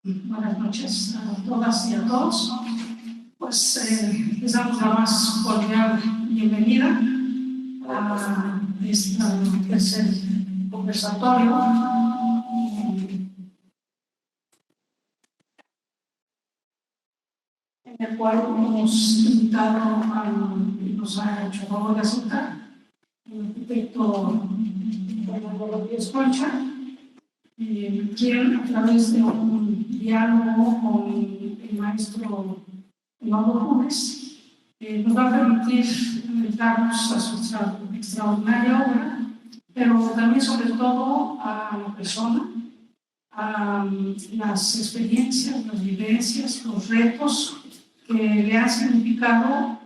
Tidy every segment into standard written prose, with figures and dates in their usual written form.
Buenas noches a todas y a todos. Pues les damos la más cordial bienvenida a este tercer conversatorio en el cual hemos invitado y nos ha hecho favor de aceptar el arquitecto Fernando Rodríguez Concha, quien a través de un diálogo con el maestro Eduardo Junes nos va a permitir dedicarnos a su extraordinaria obra, pero también sobre todo a la persona, a las experiencias, las vivencias, los retos que le han significado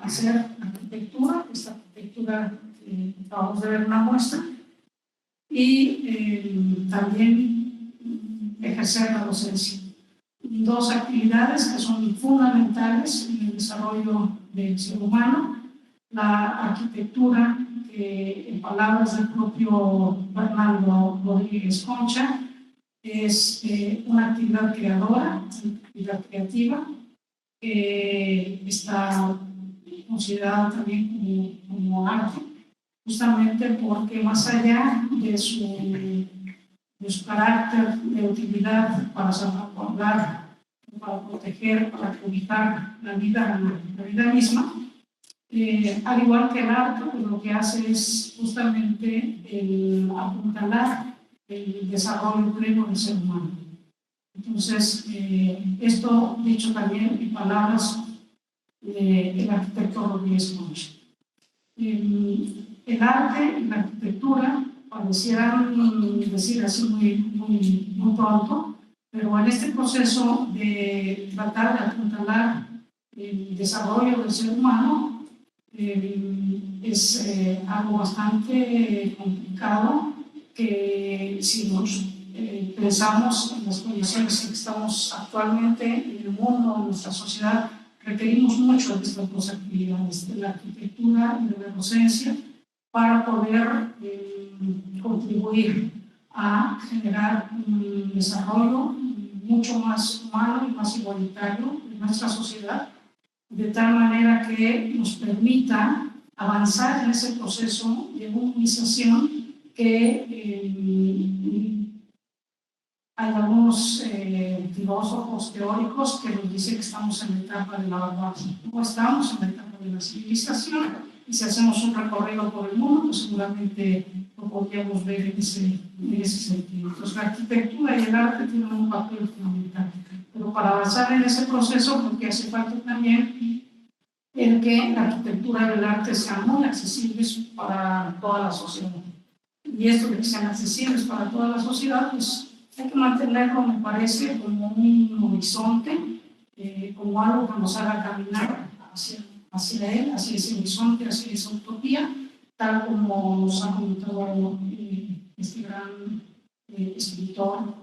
hacer arquitectura, esta arquitectura que acabamos de ver una muestra, y también ejercer la docencia. Dos actividades que son fundamentales en el desarrollo del ser humano: la arquitectura, que en palabras del propio Fernando Rodríguez Concha es una actividad creadora, una actividad creativa, que está considerada también como arte, justamente porque más allá de su carácter de utilidad para salvaguardar, para proteger, para cobijar la vida misma, al igual que el arte, pues lo que hace es justamente el apuntalar el desarrollo pleno del ser humano. Entonces, esto dicho también en palabras del arquitecto Rodríguez Concha. El arte y la arquitectura parecieran decir así muy pronto, pero en este proceso de tratar de apuntalar el desarrollo del ser humano es algo bastante complicado, que si nos pensamos en las condiciones en que estamos actualmente en el mundo, en nuestra sociedad, requerimos mucho de estas dos actividades, de la arquitectura y de la docencia, para poder contribuir a generar un desarrollo mucho más humano y más igualitario en nuestra sociedad, de tal manera que nos permita avanzar en ese proceso de humanización que hay algunos filósofos teóricos que nos dicen que estamos en la etapa de la barbarie. No estamos en la etapa de la civilización, y si hacemos un recorrido por el mundo, pues seguramente lo podríamos ver en ese sentido. Entonces, la arquitectura y el arte tienen un papel fundamental, pero para avanzar en ese proceso, porque hace falta también el que la arquitectura y el arte sean muy accesibles para toda la sociedad. Y esto de que sean accesibles para toda la sociedad, pues hay que mantenerlo, me parece, como un horizonte, como algo que nos haga caminar hacia él, hacia ese horizonte, hacia esa utopía, tal como nos ha comentado este gran escritor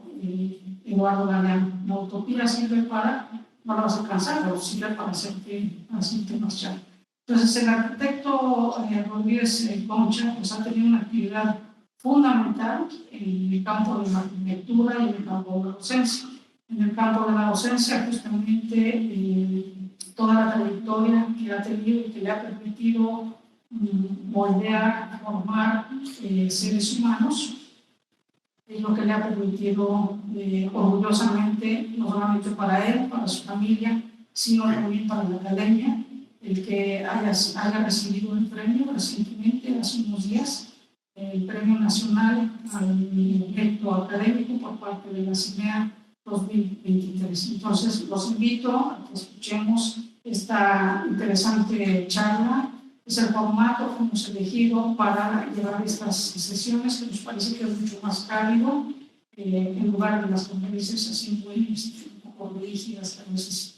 Eduardo Galeano. La utopía sirve para, no la vas a alcanzar, pero sirve para hacerte marchar. Entonces, el arquitecto Rodríguez Concha pues, ha tenido una actividad fundamental en el campo de la arquitectura y en el campo de la docencia. En el campo de la docencia, justamente, toda la trayectoria que ha tenido y que le ha permitido moldear, formar seres humanos, es lo que le ha permitido orgullosamente, no solamente para él, para su familia, sino también para la academia, el que haya recibido el premio recientemente, hace unos días, el Premio Nacional al Mérito Académico por parte de la CIMEA 2023. Entonces, los invito a que escuchemos esta interesante charla. Es el formato que hemos elegido para llevar estas sesiones, que nos parece que es mucho más cálido, en lugar de las conferencias así muy un poco rígidas que a veces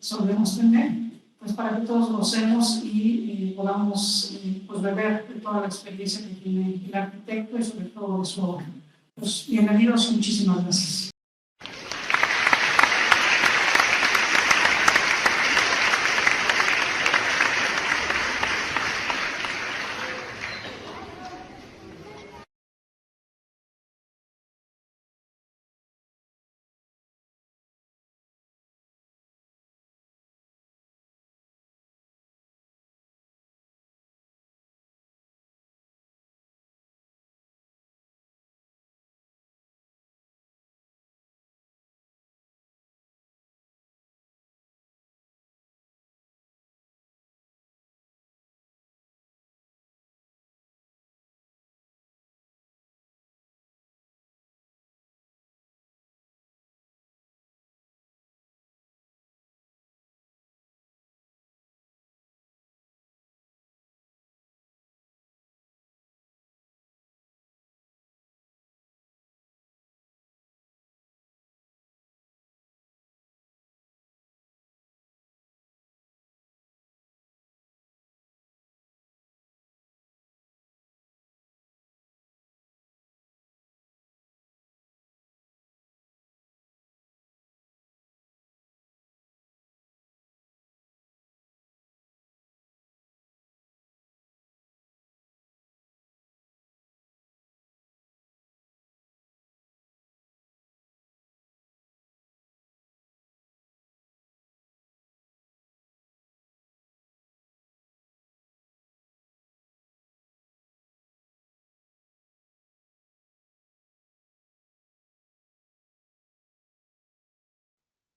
solemos tener, pues para que todos gocemos y podamos pues beber de toda la experiencia que tiene el arquitecto y sobre todo de su obra. Pues bienvenidos y muchísimas gracias.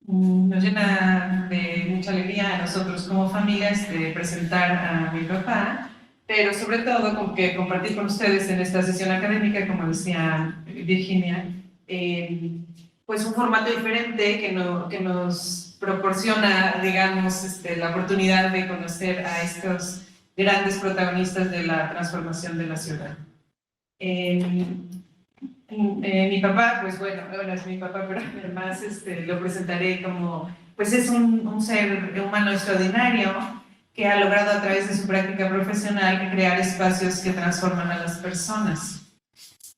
Nos llena de mucha alegría a nosotros como familia presentar a mi papá, pero sobre todo como que compartir con ustedes en esta sesión académica, como decía Virginia, pues un formato diferente que nos proporciona, digamos, la oportunidad de conocer a estos grandes protagonistas de la transformación de la ciudad. Mi papá, pues bueno, es mi papá, pero además lo presentaré como, pues es un ser humano extraordinario que ha logrado a través de su práctica profesional crear espacios que transforman a las personas,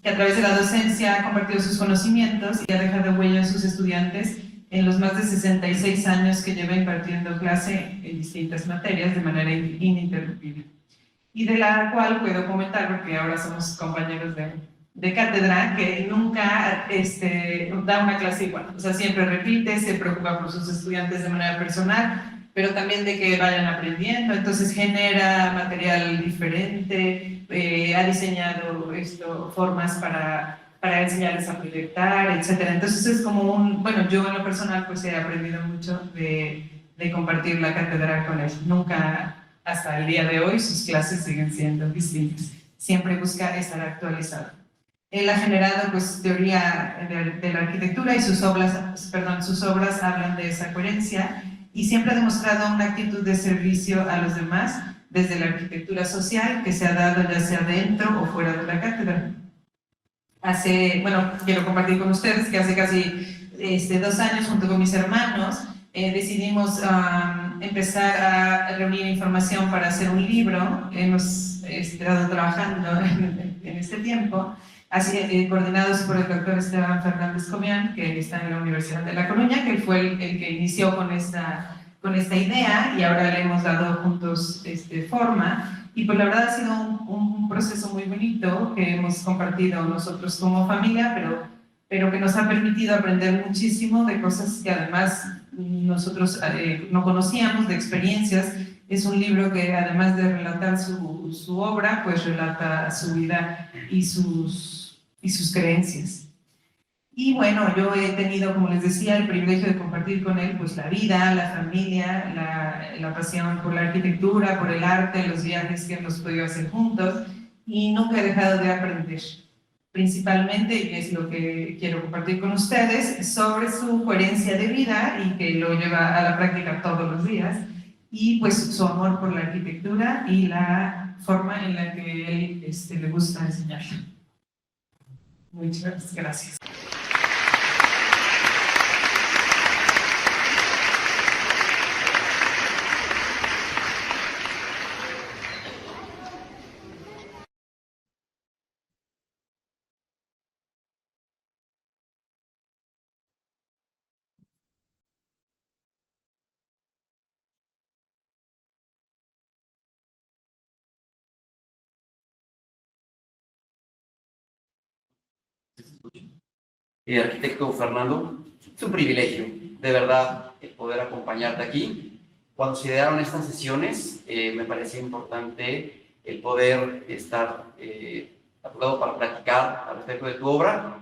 que a través de la docencia ha compartido sus conocimientos y ha dejado huella en sus estudiantes en los más de 66 años que lleva impartiendo clase en distintas materias de manera ininterrumpible. Y de la cual puedo comentar, porque ahora somos compañeros de cátedra, que nunca da una clase igual. O sea, siempre repite, se preocupa por sus estudiantes de manera personal, pero también de que vayan aprendiendo. Entonces genera material diferente, ha diseñado formas para enseñarles a proyectar, etc. Entonces es como bueno, yo en lo personal pues he aprendido mucho de compartir la cátedra con él. Nunca, hasta el día de hoy, sus clases siguen siendo distintas. Siempre busca estar actualizado. Él ha generado pues teoría de la arquitectura y sus obras hablan de esa coherencia y siempre ha demostrado una actitud de servicio a los demás desde la arquitectura social que se ha dado ya sea dentro o fuera de la cátedra. Quiero compartir con ustedes que hace casi 2 años, junto con mis hermanos, decidimos empezar a reunir información para hacer un libro. Hemos estado trabajando en este tiempo, coordinados por el doctor Esteban Fernández Comián, que está en la Universidad de La Coruña, que fue el que inició con esta idea, y ahora le hemos dado juntos forma. Y pues la verdad ha sido un proceso muy bonito que hemos compartido nosotros como familia, pero que nos ha permitido aprender muchísimo de cosas que además nosotros no conocíamos, de experiencias. Es un libro que además de relatar su obra, pues relata su vida y sus creencias. Y bueno, yo he tenido, como les decía, el privilegio de compartir con él pues la vida, la familia, la pasión por la arquitectura, por el arte, los viajes que hemos podido hacer juntos, y nunca he dejado de aprender. Principalmente, y es lo que quiero compartir con ustedes, sobre su coherencia de vida y que lo lleva a la práctica todos los días, y pues su amor por la arquitectura y la forma en la que él le gusta enseñar. Muchas gracias. Arquitecto Fernando, es un privilegio, de verdad, el poder acompañarte aquí. Cuando se dieron estas sesiones, me parecía importante el poder estar a tu lado para platicar al respecto de tu obra.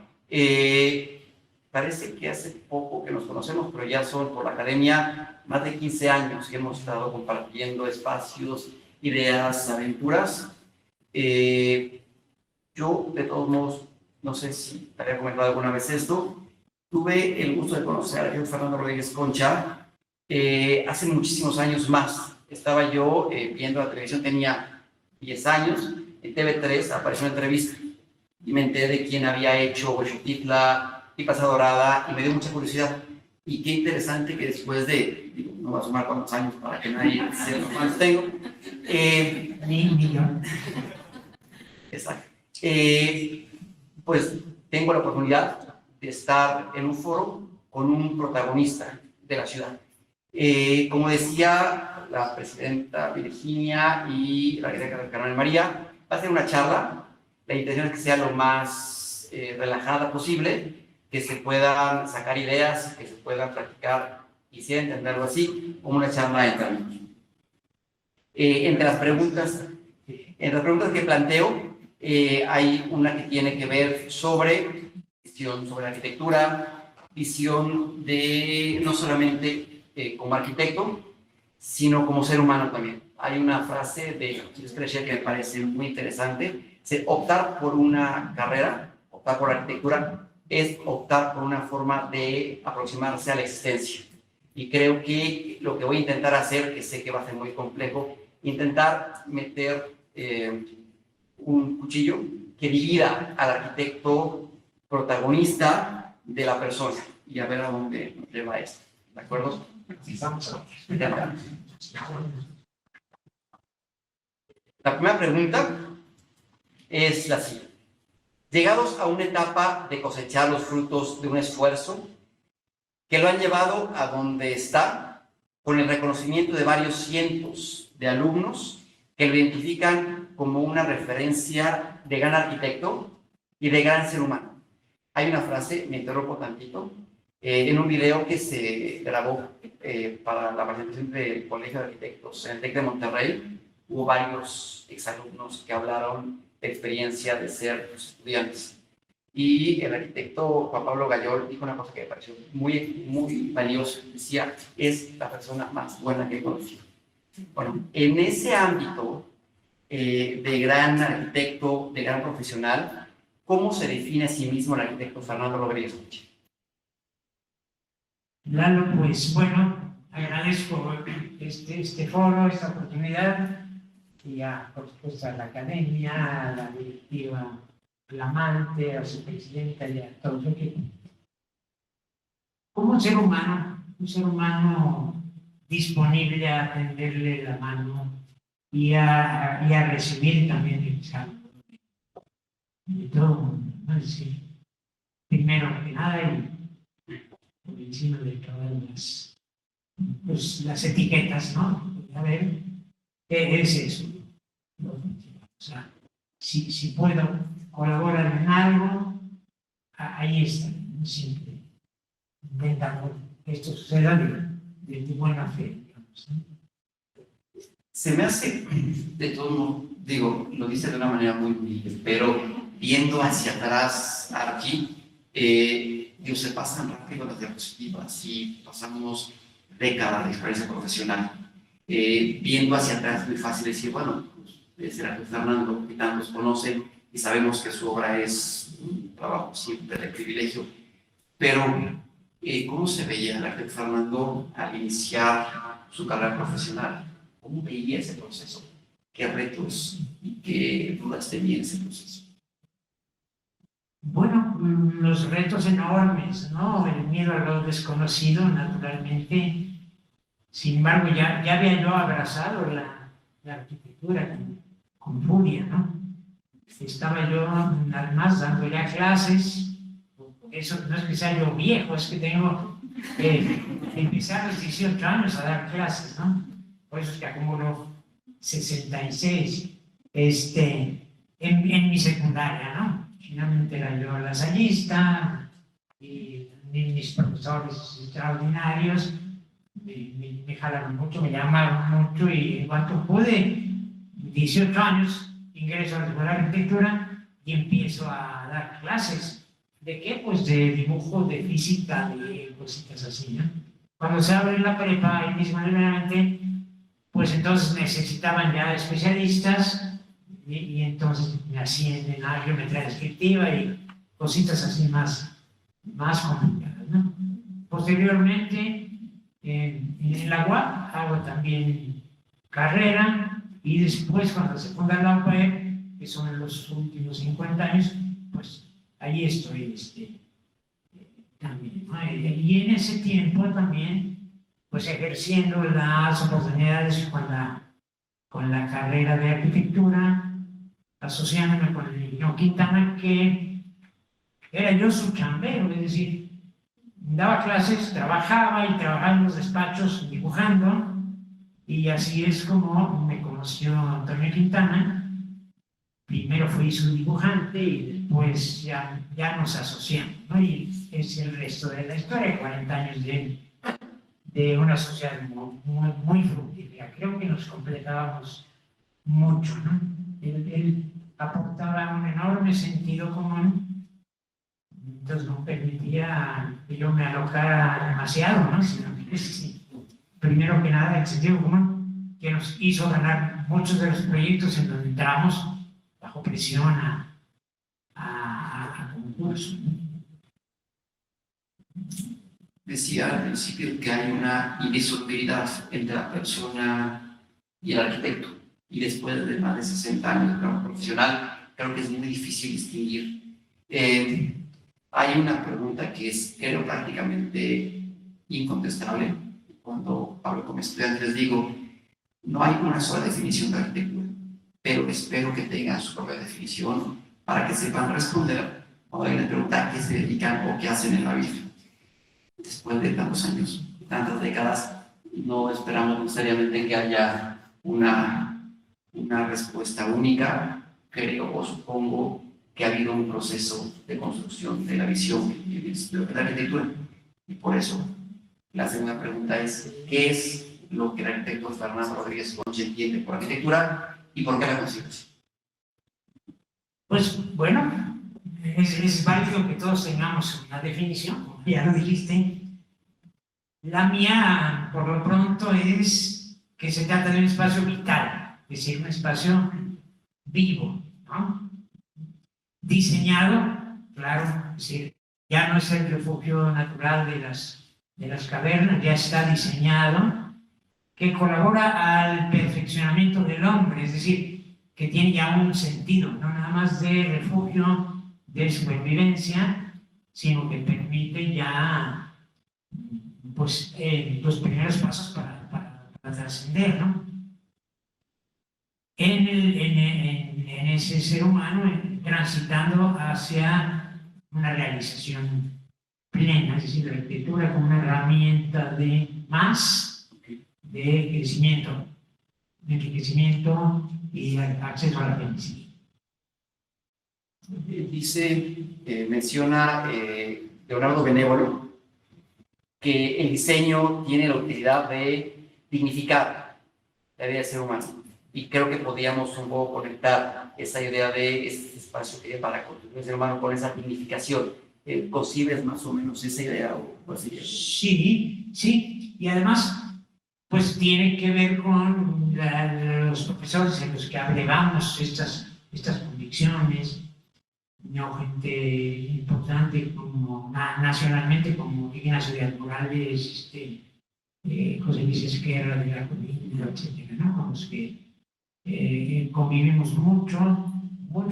Parece que hace poco que nos conocemos, pero ya son por la academia más de 15 años que hemos estado compartiendo espacios, ideas, aventuras. Yo, de todos modos, no sé si te había comentado alguna vez esto, tuve el gusto de conocer a Fernando Rodríguez Concha hace muchísimos años más. Estaba yo viendo la televisión, tenía 10 años, en TV3 apareció una entrevista y me enteré de quién había hecho Huexotitla y Plaza Dorada, y me dio mucha curiosidad. Y qué interesante que después de, no voy a sumar cuántos años para que nadie sepa cuántos tengo. Millón. Exacto. Pues tengo la oportunidad de estar en un foro con un protagonista de la ciudad. Como decía la presidenta Virginia y la arquitecta Carmen María, va a ser una charla. La intención es que sea lo más relajada posible, que se puedan sacar ideas, que se puedan practicar, quisiera entenderlo así, como una charla entre amigos. Entre las preguntas que planteo, hay una que tiene que ver sobre la arquitectura, visión de no solamente como arquitecto, sino como ser humano también. Hay una frase de Gilles Fleischer que me parece muy interesante: optar por una carrera, optar por arquitectura, es optar por una forma de aproximarse a la existencia. Y creo que lo que voy a intentar hacer, que sé que va a ser muy complejo, intentar meter un cuchillo que divida al arquitecto protagonista de la persona, y a ver a dónde nos lleva esto. ¿De acuerdo? La primera pregunta es la siguiente. Llegados a una etapa de cosechar los frutos de un esfuerzo que lo han llevado a donde está, con el reconocimiento de varios cientos de alumnos que lo identifican como una referencia de gran arquitecto y de gran ser humano. Hay una frase, me interrumpo tantito, en un video que se grabó para la presentación del Colegio de Arquitectos en el TEC de Monterrey. Hubo varios exalumnos que hablaron de experiencia de ser estudiantes. Y el arquitecto Juan Pablo Gayol dijo una cosa que me pareció muy valiosa. Decía, es la persona más buena que he conocido. Bueno, en ese ámbito de gran arquitecto, de gran profesional, ¿cómo se define a sí mismo el arquitecto Fernando Rodríguez Puche? Lalo, pues bueno, agradezco este foro, esta oportunidad, y por supuesto a la academia, a la directiva flamante, a su presidenta y a todo su equipo. Como un ser humano disponible a tenderle la mano y a recibir también el saludo de todo el mundo, ¿no? Es decir, primero que nada y por encima de todas las etiquetas, ¿no? A ver, ¿qué es eso? O sea, si puedo colaborar en algo, ahí está, siempre intentando que esto suceda de buena fe, digamos, ¿no? Se me hace, de todo modo, digo, lo dice de una manera muy humilde, pero viendo hacia atrás aquí, Dios, se pasan rápido las diapositivas y pasamos décadas de experiencia profesional. Viendo hacia atrás es muy fácil decir, bueno, pues, será que Fernando y tantos conocen y sabemos que su obra es un trabajo siempre de privilegio, pero ¿cómo se veía el arquitecto Fernando al iniciar su carrera profesional? ¿Cómo veía ese proceso? ¿Qué retos y qué dudas tenía en ese proceso? Bueno, los retos enormes, ¿no? El miedo a lo desconocido, naturalmente. Sin embargo, ya había yo abrazado la arquitectura con furia, ¿no? Estaba yo además dando ya clases. Eso no es que sea yo viejo, es que tengo empezar a los 18 años a dar clases, ¿no? Por eso es que acumulo 66 en mi secundaria, ¿no? Finalmente era yo lasallista y mis profesores extraordinarios me jalaron mucho, me llamaron mucho, y en cuanto pude, 18 años, ingreso a la Escuela de Arquitectura y empiezo a dar clases. ¿De qué? Pues de dibujo, de física, de cositas así, ¿no? Cuando se abre la prepa, indiscutiblemente, pues entonces necesitaban ya especialistas y entonces me ascienden a geometría descriptiva y cositas así más complicadas, ¿no? Posteriormente, en la UAP hago también carrera, y después cuando se funda la UAP, que son los últimos 50 años, pues ahí estoy también, ¿no? Y en ese tiempo también, pues ejerciendo las oportunidades con la carrera de arquitectura, asociándome con el ingeniero Quintana, que era yo su chambero, es decir, daba clases, trabajaba en los despachos dibujando, y así es como me conoció Antonio Quintana. Primero fui su dibujante y después ya nos asociamos, ¿no? Y es el resto de la historia, 40 años de una sociedad muy fructífera. Creo que nos completábamos mucho, ¿no? Él aportaba un enorme sentido común, entonces no permitía que yo me alojara demasiado, ¿no? Sino que primero que nada el sentido común que nos hizo ganar muchos de los proyectos en donde entramos bajo presión a concurso, ¿no? Decía al principio que hay una indisolubilidad entre la persona y el arquitecto, y después de más de 60 años de trabajo profesional, creo que es muy difícil distinguir. Hay una pregunta que es, creo, prácticamente incontestable. Cuando hablo con estudiantes les digo, no hay una sola definición de arquitectura, pero espero que tengan su propia definición para que sepan responder cuando alguien les pregunta a qué se dedican o qué hacen en la vida. Después de tantos años, tantas décadas, no esperamos necesariamente que haya una respuesta única. Creo o supongo que ha habido un proceso de construcción de la visión de la arquitectura. Y por eso, la segunda pregunta es, ¿qué es lo que el arquitecto Fernando Rodríguez Concha entiende por arquitectura y por qué la considera así? Pues bueno, es válido que todos tengamos una definición, como ya lo dijiste. La mía, por lo pronto, es que se trata de un espacio vital, es decir, un espacio vivo, ¿no? Diseñado, claro, es decir, ya no es el refugio natural de las cavernas, ya está diseñado, que colabora al perfeccionamiento del hombre, es decir, que tiene ya un sentido, no nada más de refugio, de supervivencia, sino que permite ya pues, los primeros pasos para trascender, ¿no? En ese ser humano transitando hacia una realización plena, es decir, la arquitectura como una herramienta de crecimiento, de enriquecimiento y acceso a la felicidad. Menciona Leonardo Benévolo que el diseño tiene la utilidad de dignificar la vida del ser humano. Y creo que podríamos un poco conectar esa idea de este espacio que hay para construir el ser humano con esa dignificación. ¿Concibes más o menos esa idea? Sí, sí. Y además, pues tiene que ver con los profesores en los que abrevamos estas convicciones. No, gente importante como nacionalmente, como Ignacio Díaz Morales, José Luis Esquerra de la Colina, etcétera, ¿no? Con los que convivimos mucho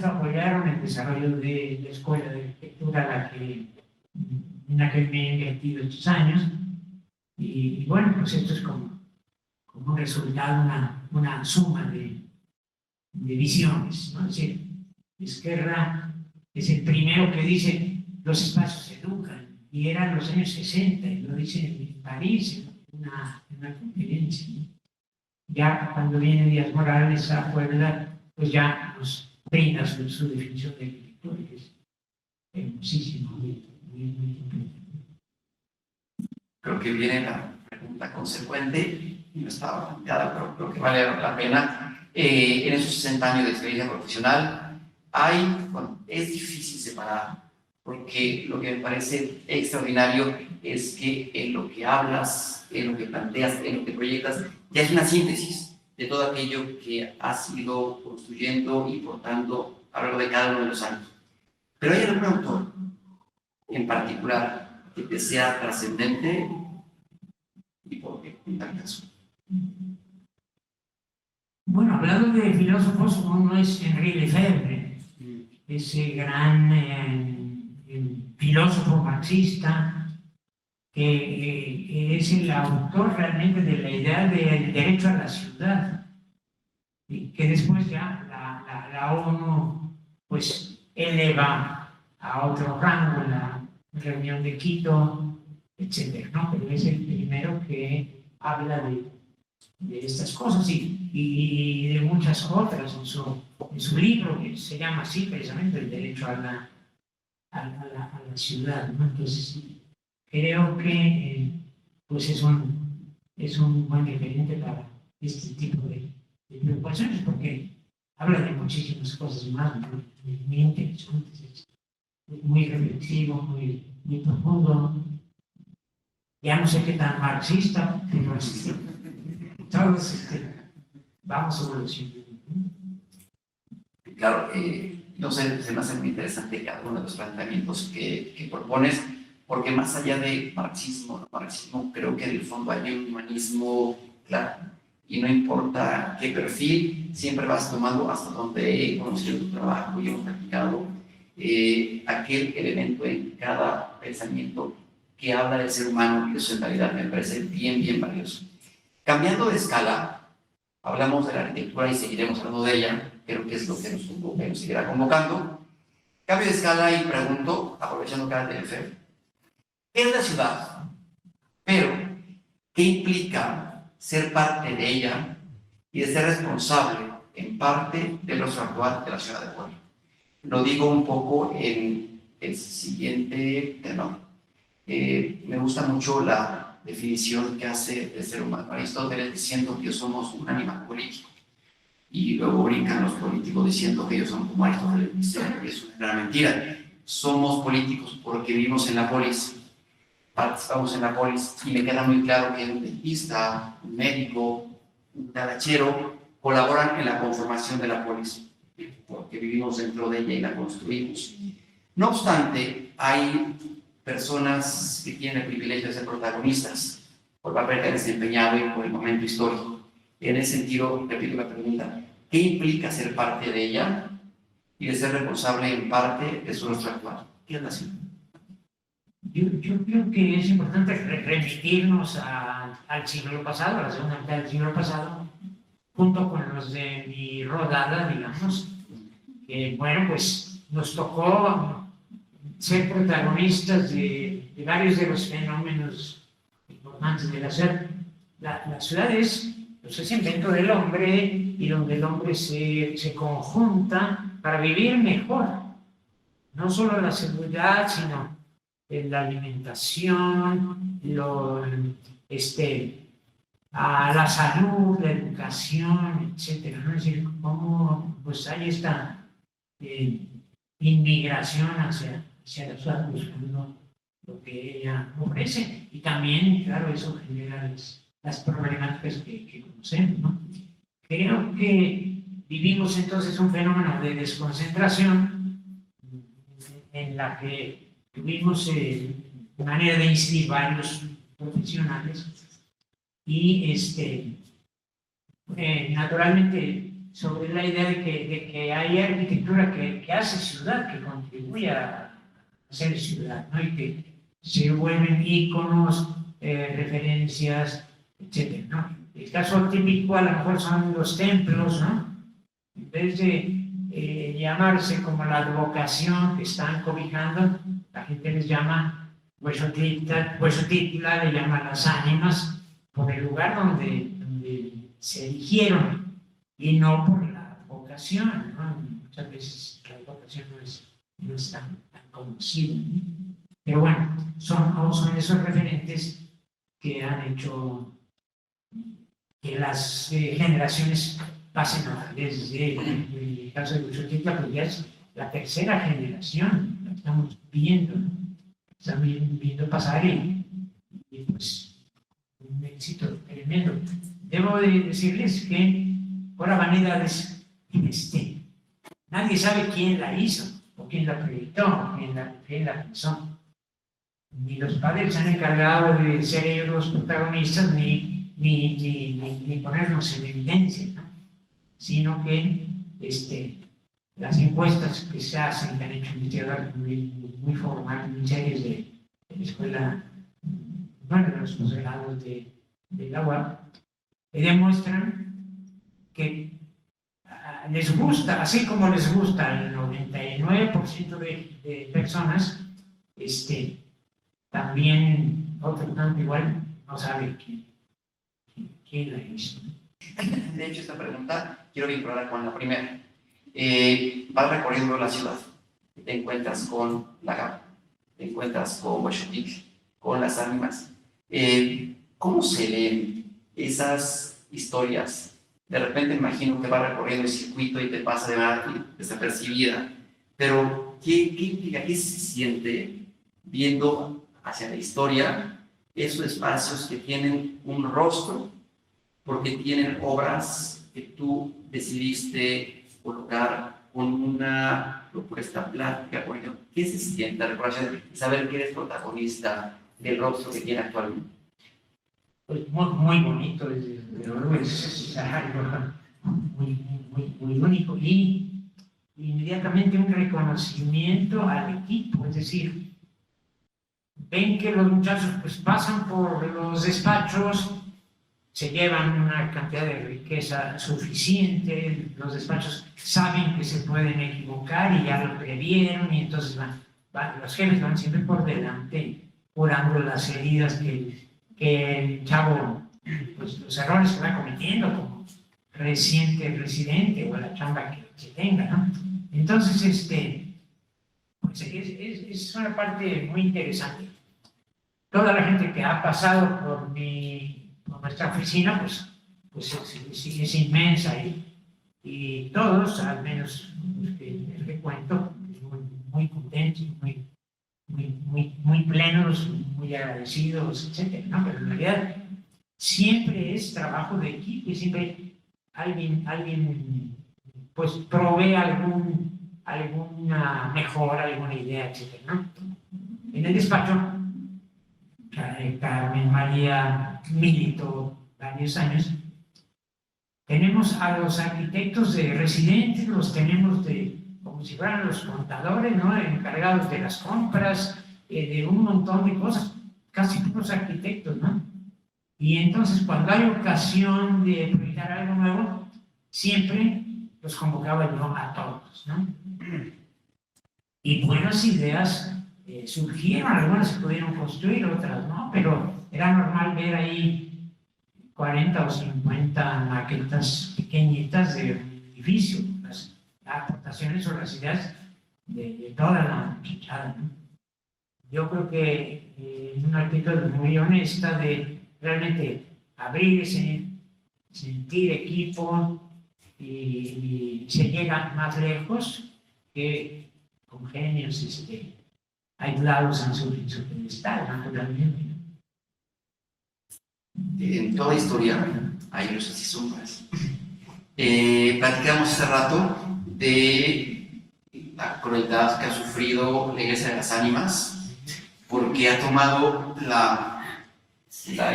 apoyaron el desarrollo de la escuela de arquitectura en la que me he invertido estos años. Y bueno, pues esto es como un resultado, una suma de visiones, ¿no? Es decir, Esquerra es el primero que dice los espacios se educan, y eran los años 60, y lo dice en París, en una conferencia, ¿no? Ya cuando viene Díaz Morales a Puebla, pues ya nos brinda su definición de arquitectura, que es hermosísimo, muy completa. Creo que viene la pregunta consecuente, no estaba planteada, pero creo que vale la pena. En esos 60 años de experiencia profesional, es difícil separar, porque lo que me parece extraordinario es que en lo que hablas, en lo que planteas, en lo que proyectas, ya es una síntesis de todo aquello que has ido construyendo y portando a lo largo de cada uno de los años. Pero hay algún autor en particular que te sea trascendente y por qué, en tal caso. Bueno, hablando de filósofos, uno es Henri Lefebvre, ese gran filósofo marxista, que es el autor realmente de la idea del derecho a la ciudad, y que después ya la ONU pues eleva a otro rango, la reunión de Quito, etcétera, ¿no? Pero es el primero que habla de estas cosas y de muchas otras en su libro, que se llama así precisamente, El derecho a la ciudad, ¿no? Entonces creo que pues es un buen referente para este tipo de preocupaciones, porque habla de muchísimas cosas más, ¿no? Muy interesantes. muy reflexivo, muy profundo. Ya no sé qué tan marxista, pero todos vamos evolucionando. Claro, no sé, se me hace muy interesante cada uno de los planteamientos que propones, porque más allá de marxismo, creo que en el fondo hay un humanismo claro, y no importa qué perfil, siempre vas tomando hasta donde he conocido tu trabajo y hemos practicado aquel elemento en cada pensamiento que habla del ser humano y de su centralidad, me parece bien valioso. Cambiando de escala, hablamos de la arquitectura y seguiremos hablando de ella, creo que es lo que nos convoca y nos seguirá convocando. Cambio de escala y pregunto, aprovechando cada TF, ¿qué es la ciudad? Pero, ¿qué implica ser parte de ella y de ser responsable en parte del rostro actual de la ciudad de Puebla? Lo digo un poco en el siguiente tema. Me gusta mucho la definición que hace del ser humano Aristóteles diciendo que somos un animal político, y luego brincan los políticos diciendo que ellos son como Aristóteles dice, que es una gran mentira. Somos políticos porque vivimos en la polis, participamos en la polis, y me queda muy claro que un dentista, un médico, un talachero colaboran en la conformación de la polis, porque vivimos dentro de ella y la construimos. No obstante, hay personas que tienen el privilegio de ser protagonistas por el papel que han desempeñado y por el momento histórico. En ese sentido, repito la pregunta, ¿qué implica ser parte de ella y de ser responsable en parte de su rostro actual? ¿Qué es la ciudad? Yo creo que es importante remitirnos al siglo pasado, a la segunda mitad del siglo pasado, junto con los de mi rodada, digamos, que bueno, pues nos tocó ser protagonistas de varios de los fenómenos importantes de la ciudad. La ciudad es invento del hombre, y donde el hombre se conjunta para vivir mejor. No solo la seguridad, sino la alimentación, la salud, la educación, etc. ¿No? Es decir, cómo pues hay esta inmigración hacia la ciudad buscando lo que ella ofrece. Y también, claro, eso genera las problemáticas que conocemos, ¿no? Creo que vivimos entonces un fenómeno de desconcentración en la que tuvimos manera de incidir varios profesionales y naturalmente sobre la idea de que hay arquitectura que hace ciudad, que contribuye a hacer ciudad, ¿no? Y que se vuelven íconos, referencias, etc., ¿no? El caso típico a lo mejor son los templos, ¿no? En vez de llamarse como la advocación que están cobijando, la gente les llama Huesotitla, le llama las ánimas, por el lugar donde se eligieron y no por la vocación, ¿no? Muchas veces la vocación no es tan conocida, ¿no? Pero bueno, son esos referentes que han hecho que las generaciones pasen desde el caso de Huesotitla, pues ya es la tercera generación, la estamos viendo, ¿no? Estamos viendo pasar y pues un éxito tremendo. Debo de decirles que por la vanidades, nadie sabe quién la hizo, o quién la proyectó, quién la pensó. Ni los padres se han encargado de ser ellos los protagonistas, ni ponernos en evidencia, ¿no? Sino que las encuestas que se hacen, que han hecho investigadores muy formales, muy serios de la escuela, bueno, de los posgrados de la UAP, demuestran que les gusta, así como les gusta al 99% de personas, también otro tanto igual no sabe quién la hizo. De hecho, esta pregunta quiero vincularla con la primera. Vas recorriendo la ciudad, te encuentras con la Gama, te encuentras con Huesotitla, con las ánimas. ¿Cómo se leen esas historias? De repente imagino que vas recorriendo el circuito y te pasa de manera desapercibida, pero ¿qué implica, qué se siente viendo hacia la historia esos espacios que tienen un rostro porque tienen obras que tú decidiste colocar con una propuesta plástica? Por ejemplo, ¿qué se siente al saber que eres protagonista del rostro que tiene actualmente? Pues muy bonito, desde luego es algo muy único, y inmediatamente un reconocimiento al equipo, es decir, ven que los muchachos pues pasan por los despachos, se llevan una cantidad de riqueza suficiente, los despachos saben que se pueden equivocar y ya lo previeron, y entonces los jefes van siempre por delante, curando las heridas que el chavo, pues los errores que va cometiendo como reciente residente o la chamba que tenga, ¿no? Entonces, pues es una parte muy interesante. Toda la gente que ha pasado por nuestra oficina, pues es inmensa, y todos, al menos los que cuento, muy contentos, muy plenos, muy agradecidos, etc., ¿no? Pero en realidad siempre es trabajo de equipo y siempre alguien pues provee alguna mejora, alguna idea, etc., ¿no? En el despacho, Carmen María militó varios años. Tenemos a los arquitectos de residentes, los tenemos como si fueran los contadores, ¿no? Encargados de las compras, de un montón de cosas, casi puros arquitectos, ¿no? Y entonces, cuando hay ocasión de proyectar algo nuevo, siempre los convocaba yo a todos, ¿no? Y buenas ideas surgieron, algunas se pudieron construir, otras no, pero era normal ver ahí 40 o 50 maquetas pequeñitas de un edificio, las aportaciones o las ideas de toda la muchachada, ¿no? Yo creo que en una actitud muy honesta de realmente abrirse, sentir equipo, y se llega más lejos que con genios aislados en su pedestal, naturalmente. En toda historia hay luces y sombras. Platicamos hace rato de la crueldad que ha sufrido la Iglesia de las Ánimas, porque ha tomado la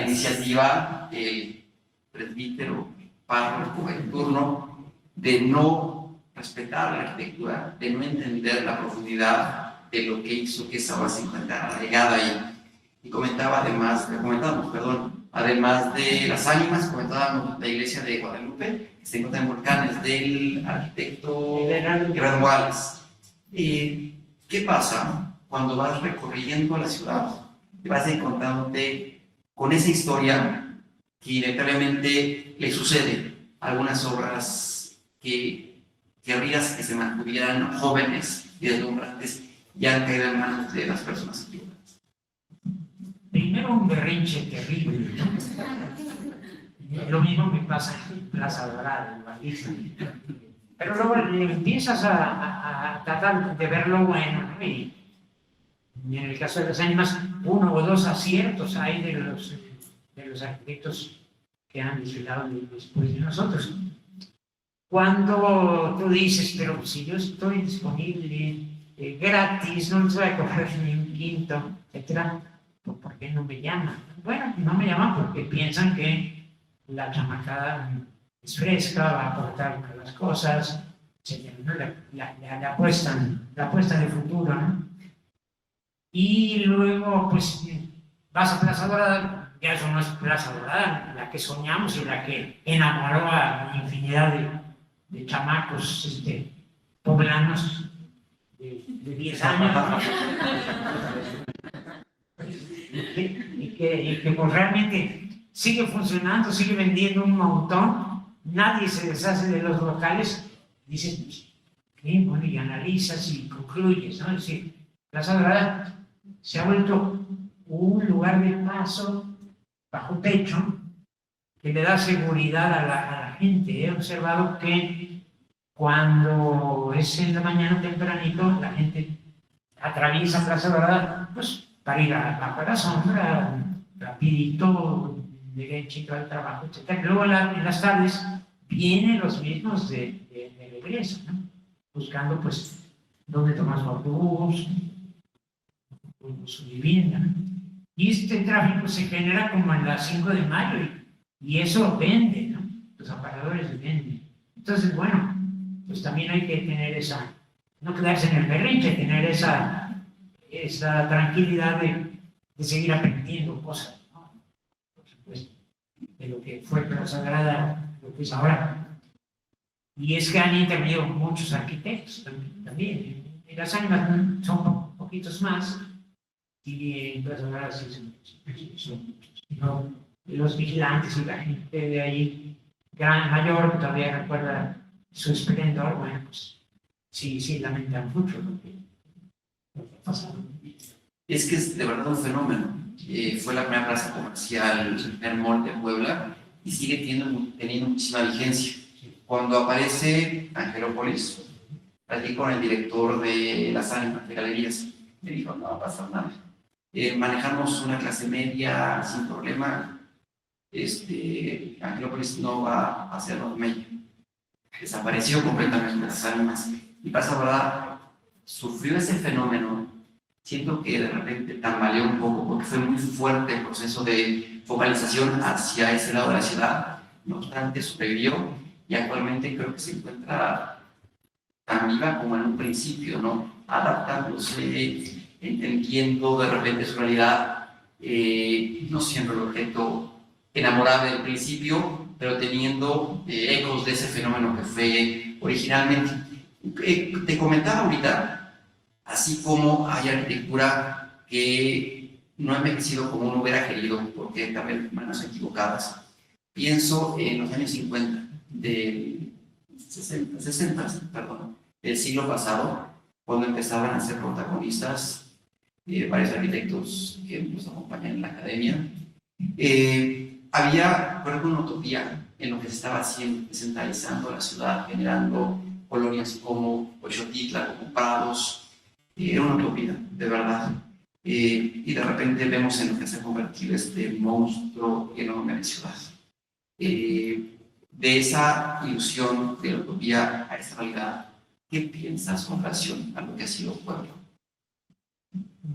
iniciativa del presbítero, párroco en turno, de no respetar la arquitectura, de no entender la profundidad de lo que hizo que esa obra se encontrara arraigada ahí. Y comentábamos, además de las ánimas, comentábamos la iglesia de Guadalupe, que se encuentra en Volcanes, del arquitecto Gerardo Morales. ¿Qué pasa cuando vas recorriendo la ciudad y vas encontrándote con esa historia que inevitablemente le sucede a algunas obras que querrías que se mantuvieran jóvenes y deslumbrantes, ya han caído en manos de las personas antiguas? Primero, un berrinche terrible, ¿no? Lo mismo que pasa en Plaza Dorada, en Baliza. Pero luego empiezas a tratar de ver lo bueno, ¿no? Y en el caso de las ánimas, 1 o 2 aciertos hay de los arquitectos que han desfilado después de nosotros. Cuando tú dices, pero si yo estoy disponible gratis, no les voy a cobrar ni un quinto, etc., ¿por qué no me llaman? Bueno, no me llaman porque piensan que la chamacada es fresca, va a aportar las cosas, ¿no? La apuesta de futuro, ¿no? Y luego, pues, vas a Plaza Dorada, ya eso no es Plaza Dorada, la que soñamos y la que enamoró a infinidad de chamacos poblanos de 10 años. Y que pues realmente sigue funcionando, sigue vendiendo un montón, nadie se deshace de los locales. Dices, pues, bueno, y analizas y concluyes, ¿no? Es decir, Plaza Dorada se ha vuelto un lugar de paso bajo techo que le da seguridad a la gente. He observado que cuando es en la mañana tempranito, la gente atraviesa Plaza Dorada, pues para ir a la sombra, rapidito, derechito al trabajo, etc. Luego en las tardes vienen los mismos de regreso, ¿no? Buscando pues dónde tomar su autobús, su vivienda, ¿no? Y este tráfico se genera como en las 5 de mayo y eso vende, ¿no? Los aparadores venden. Entonces, bueno, pues también hay que tener esa, no quedarse en el berrinche, tener esa tranquilidad de seguir aprendiendo cosas, ¿no? Por supuesto, de lo que fue Plaza Dorada, lo que es ahora. Y es que han intervenido muchos arquitectos también. En las ánimas son poquitos más, y en Plaza Dorada sí son muchos. ¿No? Los vigilantes y la gente de ahí, gran mayor, que todavía recuerda su esplendor, bueno, pues sí lamentan mucho lo que ha pasado. Es que es de verdad un fenómeno. Fue la primera plaza comercial, el primer mall de Puebla, y sigue teniendo muchísima vigencia. Cuando aparece Angelópolis, allí con el director de las ánimas, de galerías, me dijo, no va a pasar nada. Manejamos una clase media sin problema. Angelópolis no va a hacer media. Desapareció completamente las ánimas. Y Plaza Dorada sufrió ese fenómeno. Siento que de repente tambaleó un poco porque fue muy fuerte el proceso de focalización hacia ese lado de la ciudad. No obstante, sobrevivió y actualmente creo que se encuentra tan viva como en un principio, ¿no? Adaptándose, entendiendo de repente su realidad, no siendo el objeto enamorable del principio, pero teniendo ecos de ese fenómeno que fue originalmente. Te comentaba ahorita, así como hay arquitectura que no ha envejecido como uno hubiera querido, porque también manos equivocadas. Pienso en los años 50, del 60, perdón, del siglo pasado, cuando empezaban a ser protagonistas varios arquitectos que nos acompañan en la academia. Había, creo que, una utopía en lo que se estaba haciendo, descentralizando la ciudad, generando colonias como Xochitla, como Prados. Era una utopía, de verdad. Y de repente vemos en lo que se ha convertido este monstruo enorme de ciudad. De esa ilusión de la utopía a esa realidad, ¿qué piensas con relación a lo que ha sido Puebla?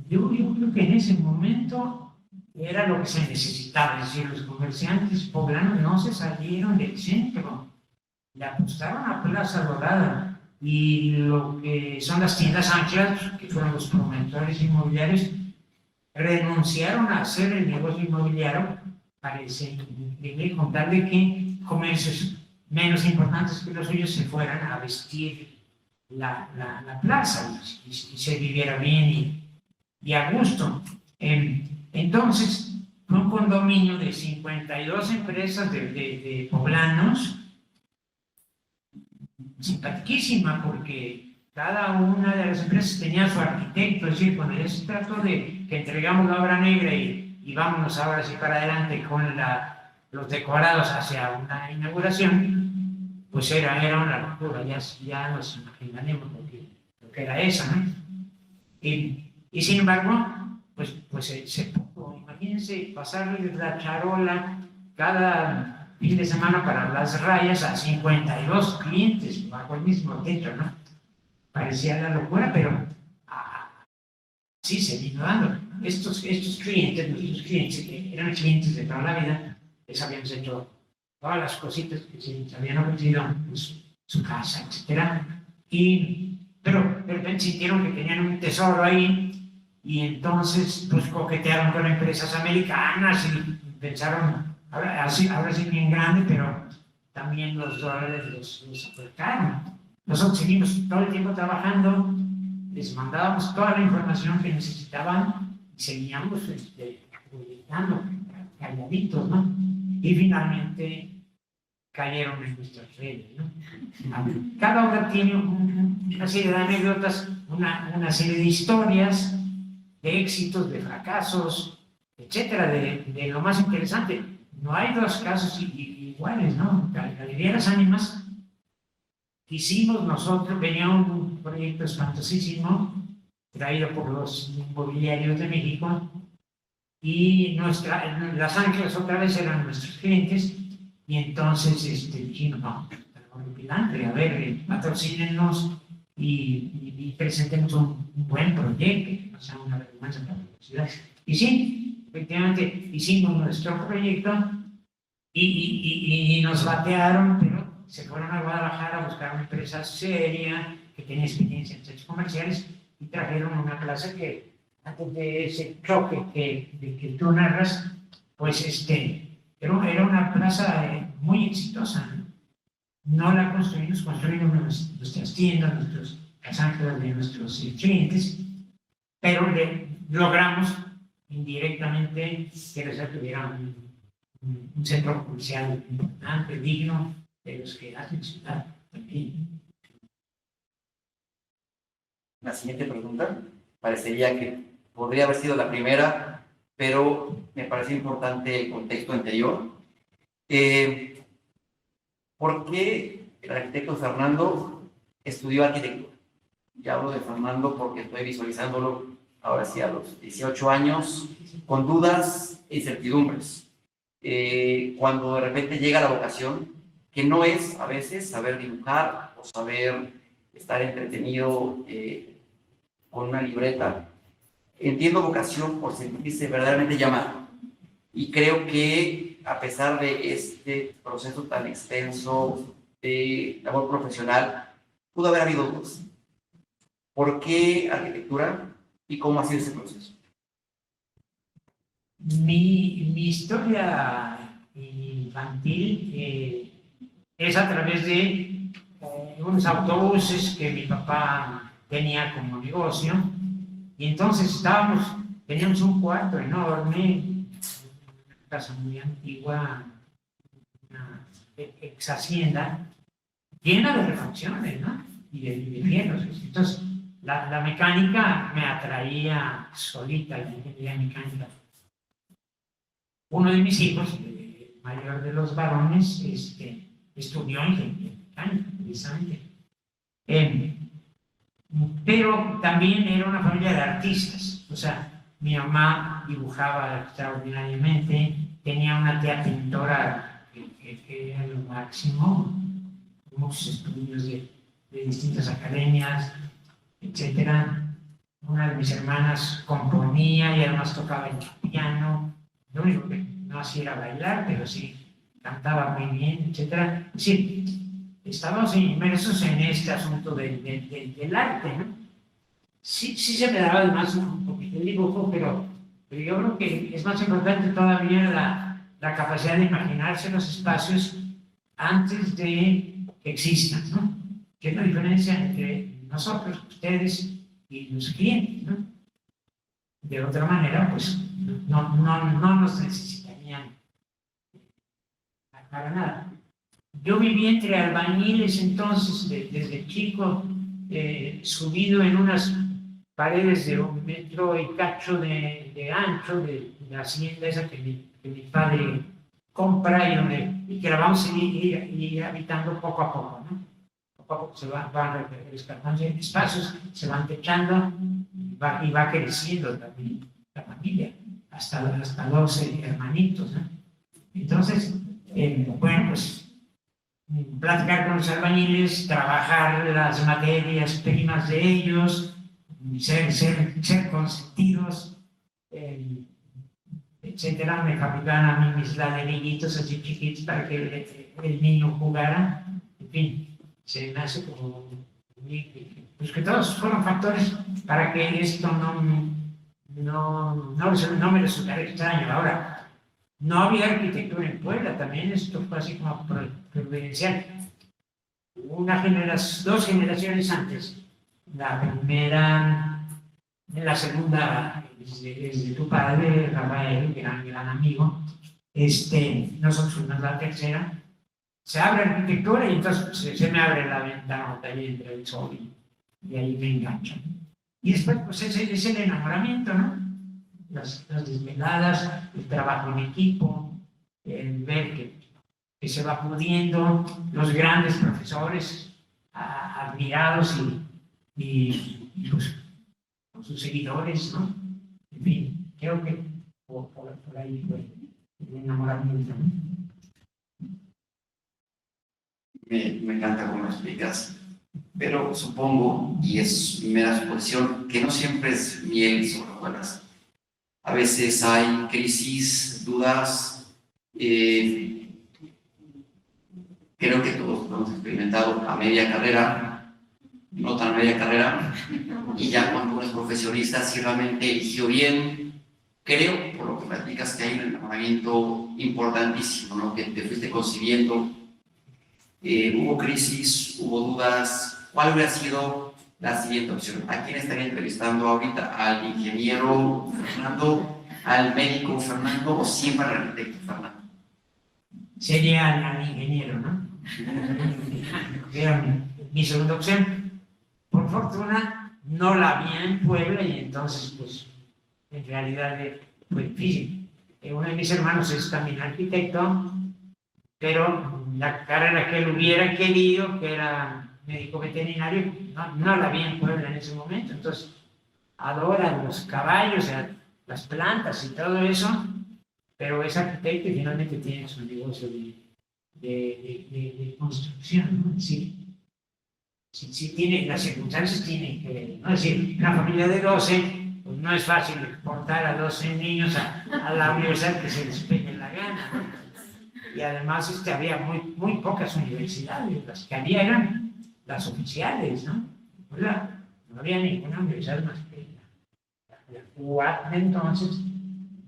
Yo creo que en ese momento era lo que se necesitaba, es decir, los comerciantes poblanos no se salieron del centro, le apostaron a Plaza Dorada, y lo que son las tiendas anclas, que fueron los promotores inmobiliarios, renunciaron a hacer el negocio inmobiliario para con tal de que comercios menos importantes que los suyos se fueran a vestir la plaza y se viviera bien y a gusto. Entonces, fue un condominio de 52 empresas de poblanos, simpaticísima, porque cada una de las empresas tenía su arquitecto, es decir, cuando ya se trató de que entregamos la obra negra y vámonos ahora sí para adelante con los decorados hacia una inauguración, pues era una locura, ya nos imaginaremos lo que era eso, ¿no? Y sin embargo, pues se pudo, imagínense, pasarle la charola cada fin de semana para las rayas a 52 clientes bajo el mismo techo, ¿no? Parecía la locura, pero sí se vino dando. Estos clientes, nuestros clientes, que eran clientes de toda la vida, les habíamos hecho todas las cositas que se habían ofrecido, pues, su casa, etc. Pero de repente sintieron que tenían un tesoro ahí y entonces pues coquetearon con empresas americanas y pensaron, ahora sí bien grande, pero también los dólares los aportaron. Nosotros seguimos todo el tiempo trabajando, les mandábamos toda la información que necesitaban y seguíamos publicando calladitos, ¿no? Y finalmente cayeron en nuestras redes, ¿no? Cada obra tiene una serie de anécdotas, una serie de historias, de éxitos, de fracasos, etcétera, de lo más interesante. No hay dos casos iguales, ¿no? Galería de las Ánimas, hicimos nosotros, venía un proyecto espantosísimo, traído por los inmobiliarios de México, y Las Ángeles otra vez eran nuestros clientes, y entonces dijimos, no, a ver, patrocínenos y presentemos un buen proyecto, que no sea una vergüenza para la ciudad. Y sí, efectivamente hicimos nuestro proyecto y nos batearon, pero se fueron a Guadalajara a buscar una empresa seria que tenía experiencia en centros comerciales y trajeron una plaza que, antes de ese choque que tú narras, pues era una plaza muy exitosa, ¿no? No la construimos nuestras tiendas, las ángeles de nuestros clientes, pero logramos indirectamente que les tuviera un centro comercial importante, digno, de los que hacen ciudad también. La siguiente pregunta parecería que podría haber sido la primera, pero me parece importante el contexto anterior. ¿Por qué el arquitecto Fernando estudió arquitectura? Ya hablo de Fernando porque estoy visualizándolo ahora sí a los 18 años, con dudas e incertidumbres. Cuando de repente llega la vocación, que no es a veces saber dibujar o saber estar entretenido con una libreta. Entiendo vocación por sentirse verdaderamente llamado. Y creo que a pesar de este proceso tan extenso de labor profesional, pudo haber habido dudas. ¿Por qué arquitectura y cómo ha sido ese proceso? Mi historia infantil es a través de unos autobuses que mi papá tenía como negocio, y entonces teníamos un cuarto enorme, una casa muy antigua, una ex hacienda, llena de refacciones, ¿no? Y de fierros. Entonces, la mecánica me atraía solita, la ingeniería mecánica. Uno de mis hijos, el mayor de los varones, estudió ingeniería mecánica, precisamente. Pero también era una familia de artistas. O sea, mi mamá dibujaba extraordinariamente, tenía una tía pintora que era lo máximo, muchos estudios de distintas academias, etcétera. Una de mis hermanas componía y además tocaba el piano. Lo único que no hacía era bailar, pero sí cantaba muy bien, etcétera. Sí, estábamos inmersos en este asunto del arte, ¿no? Sí se me daba además un poquito de dibujo, pero yo creo que es más importante todavía la capacidad de imaginarse los espacios antes de que existan, ¿no? Que es la diferencia entre nosotros, ustedes y los clientes, ¿no? De otra manera, pues no nos necesitarían para nada. Yo viví entre albañiles entonces, desde chico, subido en unas paredes de 1 metro y cacho de ancho de la hacienda esa que mi padre compra y que la vamos a ir habitando poco a poco, ¿no? Poco a poco se van rescatando espacios, se van techando y va creciendo también la familia, hasta 12 hermanitos, ¿no? Entonces, bueno, pues platicar con los albañiles, trabajar las materias primas de ellos, ser consentidos, etcétera. Me fabricaban a mí mis ladrillitos así chiquitos para que el niño jugara. En fin, se me hace como pues que todos fueron factores para que esto no me resultara extraño. Ahora, no había arquitectura en Puebla, también esto fue así como providencial. Dos generaciones antes, la primera, la segunda es de tu padre, Rafael, gran amigo, nosotros fuimos la tercera, se abre arquitectura y entonces se me abre la ventana y entra el sol y ahí me engancho. Y después, pues es el enamoramiento, ¿no? Las desveladas, el trabajo en equipo, el ver que se va pudiendo, los grandes profesores admirados y pues, sus seguidores, ¿no? En fin, creo que por ahí fue el enamoramiento. Me encanta cómo lo explicas, pero supongo, y es mi mera suposición, que no siempre es miel sobre hojuelas. A veces hay crisis, dudas. Creo que todos lo hemos experimentado a media carrera, no tan a media carrera, y ya cuando uno es profesionista, si realmente eligió bien, creo, por lo que platicas, que hay un enamoramiento importantísimo, ¿no? Que te fuiste concibiendo. Hubo crisis, hubo dudas. ¿Cuál hubiera sido la siguiente opción? ¿A quién estaría entrevistando ahorita? ¿Al ingeniero Fernando? ¿Al médico Fernando? ¿O siempre al arquitecto Fernando? Sería al ingeniero, ¿no? Era mi segunda opción. Por fortuna, no la vi en Puebla y entonces, pues, en realidad fue difícil. Uno de mis hermanos es también arquitecto, pero la carrera que él hubiera querido, que era médico veterinario, no la vi en Puebla en ese momento. Entonces, adora los caballos, las plantas y todo eso, pero es arquitecto y finalmente tiene su negocio de construcción, ¿no? Sí, tiene, las circunstancias tienen que ver, ¿no? Es decir, una familia de 12, pues no es fácil exportar a 12 niños a la universidad que se les pegue la gana, ¿no? Y además había muy pocas universidades, las que había eran las oficiales, ¿no? No había ninguna universidad más que la UAT de entonces,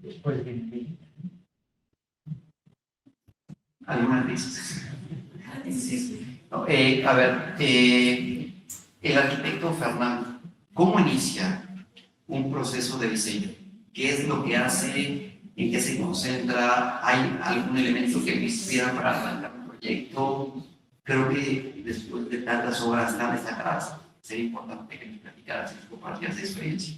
después de Medellín. ¿Algunas risas? Sí. No, a ver, el arquitecto Fernando, ¿cómo inicia un proceso de diseño? ¿Qué es lo que hace? ¿En qué se concentra? ¿Hay algún elemento que me inspira para arrancar un proyecto? Creo que después de tantas obras tan destacadas, sería importante que me platicaras y compartieras esa experiencia.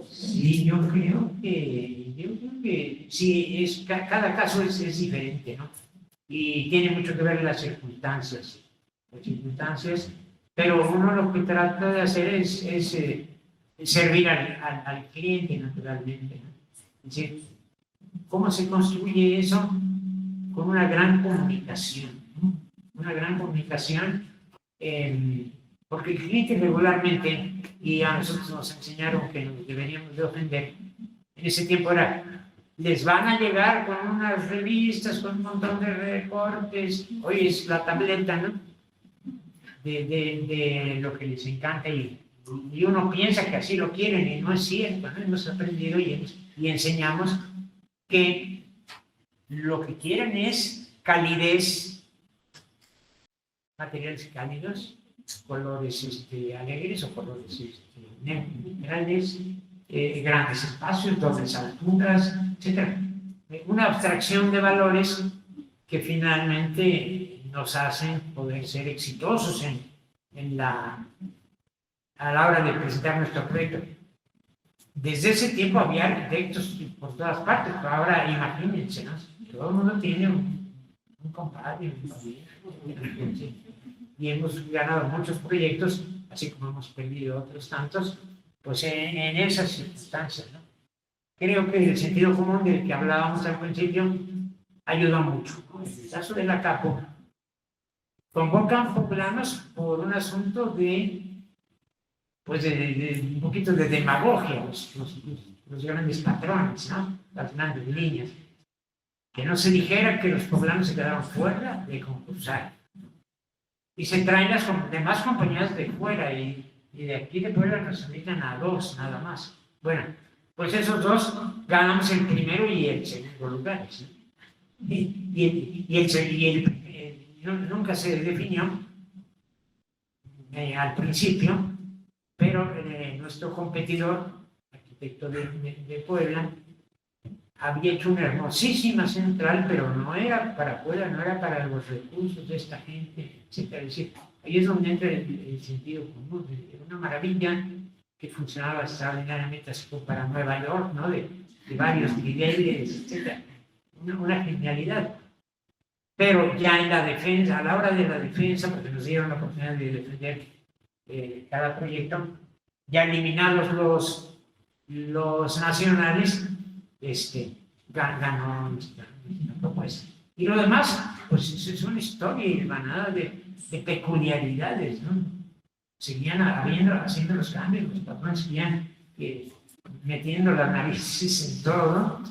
Sí, yo creo que sí, cada caso es diferente, ¿no? Y tiene mucho que ver las circunstancias, pero uno lo que trata de hacer es servir al cliente, naturalmente, ¿no? Es decir, ¿cómo se construye eso? Con una gran comunicación, ¿no? Una gran comunicación, porque el cliente regularmente, y a nosotros nos enseñaron que nos deberíamos de ofender, en ese tiempo les van a llegar con unas revistas, con un montón de recortes, hoy es la tableta, ¿no? De lo que les encanta y uno piensa que así lo quieren y no es cierto, ¿no? Hemos aprendido y enseñamos que lo que quieren es calidez, materiales cálidos, colores alegres o colores neutrales, grandes espacios, dobles alturas, etc. Una abstracción de valores que finalmente nos hacen poder ser exitosos a la hora de presentar nuestro proyecto. Desde ese tiempo había arquitectos por todas partes, pero ahora imagínense, ¿no? Todo el mundo tiene un compadre, un familiar, y hemos ganado muchos proyectos, así como hemos perdido otros tantos, pues en esas circunstancias, ¿no? Creo que el sentido común del que hablábamos al principio ayuda mucho, ¿no? En el caso de la Capo, convocan poblanos por un asunto de un poquito de demagogia, los grandes patrones, ¿no? Las grandes líneas. Que no se dijera que los poblanos se quedaron fuera de concursar. Y se traen las demás compañías de fuera y de aquí de Puebla nos invitan a 2 nada más. Bueno, pues esos 2 ganamos el primero y el segundo lugar, ¿sí? Nunca se definió al principio, pero nuestro competidor, arquitecto de Puebla, había hecho una hermosísima central, pero no era para Puebla, no era para los recursos de esta gente, etc. Es decir, ahí es donde entra el sentido común, una maravilla que funcionaba extraordinariamente así como para Nueva York, ¿no? De varios niveles, etc. Una genialidad. Pero ya en la defensa, a la hora de la defensa, porque nos dieron la oportunidad de defender cada proyecto, ya eliminados los nacionales, ganó nuestra propuesta. Y lo demás, pues es una historia hermanada de peculiaridades, ¿no? Seguían haciendo los cambios, los patrones seguían metiendo las narices en todo,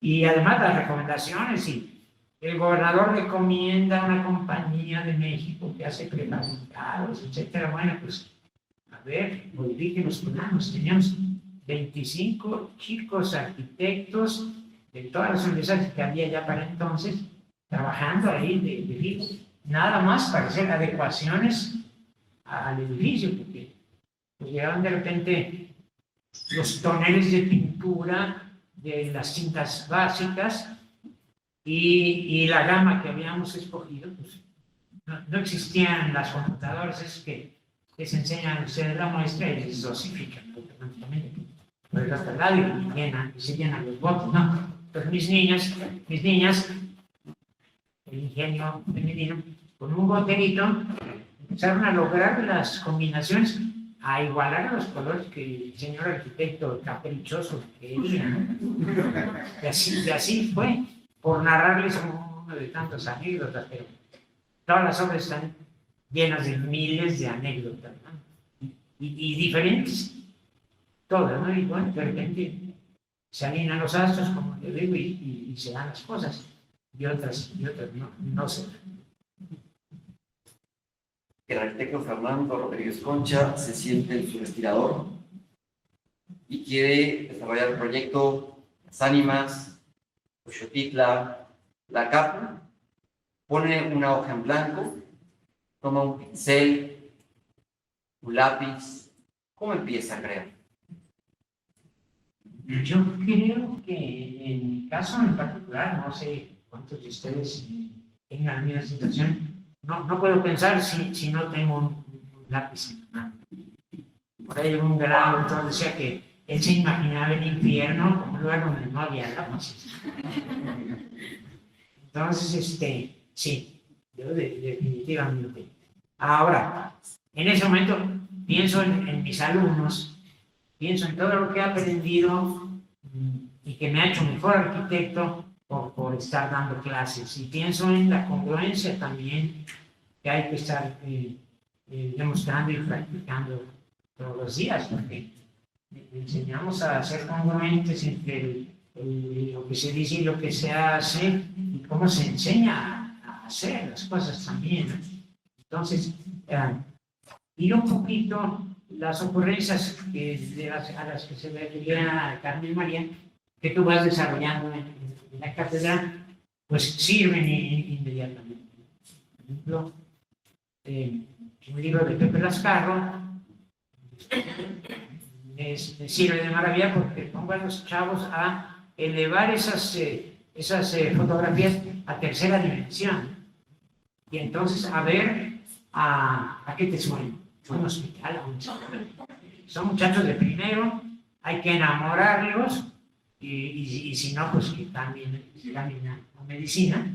y además las recomendaciones, y el gobernador recomienda una compañía de México que hace prefabricados, etcétera. Bueno, pues, a ver, modifiquen los planos. Teníamos 25 chicos arquitectos de todas las universidades que había ya para entonces, trabajando ahí de fijo, nada más para hacer adecuaciones al edificio, porque pues, llegaban de repente los toneles de pintura de las cintas básicas y la gama que habíamos escogido, pues no existían las computadoras, es que les enseñan a ustedes la muestra y les dosifican automáticamente por el otro lado y se llenan los botes, ¿no? Entonces mis niñas, el ingenio femenino, con un boterito, empezaron a lograr las combinaciones, a igualar los colores que el señor arquitecto caprichoso quería, ¿no? Y así fue, por narrarles uno de tantas anécdotas, pero todas las obras están llenas de miles de anécdotas, ¿no? y diferentes, todas, ¿no? Y bueno, de repente se alinean los astros, como yo digo, y se dan las cosas, y otras no se dan. El arquitecto Fernando Rodríguez Concha se siente en su respirador y quiere desarrollar el proyecto Las Ánimas, Xochitla, La Capa, pone una hoja en blanco, toma un pincel, un lápiz. ¿Cómo empieza a crear? Yo creo que en mi caso en particular, no sé cuántos de ustedes tengan la misma situación, no puedo pensar si no tengo un lápiz en la mano. Por ahí un gran autor decía que él se imaginaba el infierno como un lugar donde no había lápices. Entonces, sí, yo definitivamente. Ahora, en ese momento pienso en mis alumnos, pienso en todo lo que he aprendido y que me ha hecho mejor arquitecto por estar dando clases. Y pienso en la congruencia también que hay que estar demostrando y practicando todos los días, porque enseñamos a ser congruentes entre lo que se dice y lo que se hace, y cómo se enseña a hacer las cosas también, ¿no? Entonces, ir un poquito las ocurrencias a las que se refería a Carmen María, que tú vas desarrollando en la cátedra, pues sirven inmediatamente. Por ejemplo, un libro de Pepe Lascarro me sirve de maravilla porque pongo a los chavos a elevar esas fotografías a tercera dimensión. Y entonces a ver a qué te suena. Un hospital, son muchachos de primero, hay que enamorarlos y si no, pues que cambien a medicina.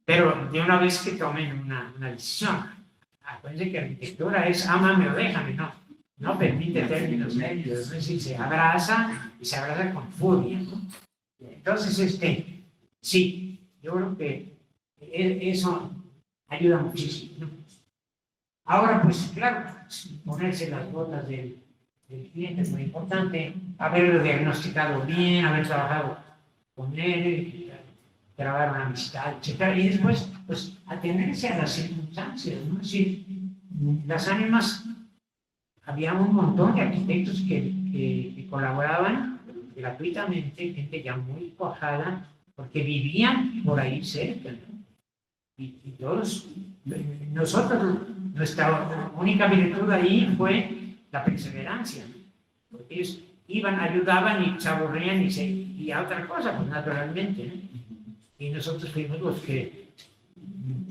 Pero de una vez que tomen una decisión. Acuérdense que arquitectura es ámame o déjame, no permite términos medios, es decir, se abraza y se abraza con furia, ¿no? Entonces, sí, yo creo que eso ayuda muchísimo, ¿no? Ahora, pues claro, ponerse las botas del cliente es muy importante, haberlo diagnosticado bien, haber trabajado con él, grabar una amistad, etc. Y después, pues, atenerse a las circunstancias, ¿no? Es decir, Las Ánimas, había un montón de arquitectos que colaboraban gratuitamente, gente ya muy cuajada, porque vivían por ahí cerca, ¿no? Y todos, nosotros, nuestra única virtud ahí fue la perseverancia, ¿no? Porque ellos iban, ayudaban y se aburrían y a otra cosa, pues naturalmente, ¿no? Y nosotros fuimos los que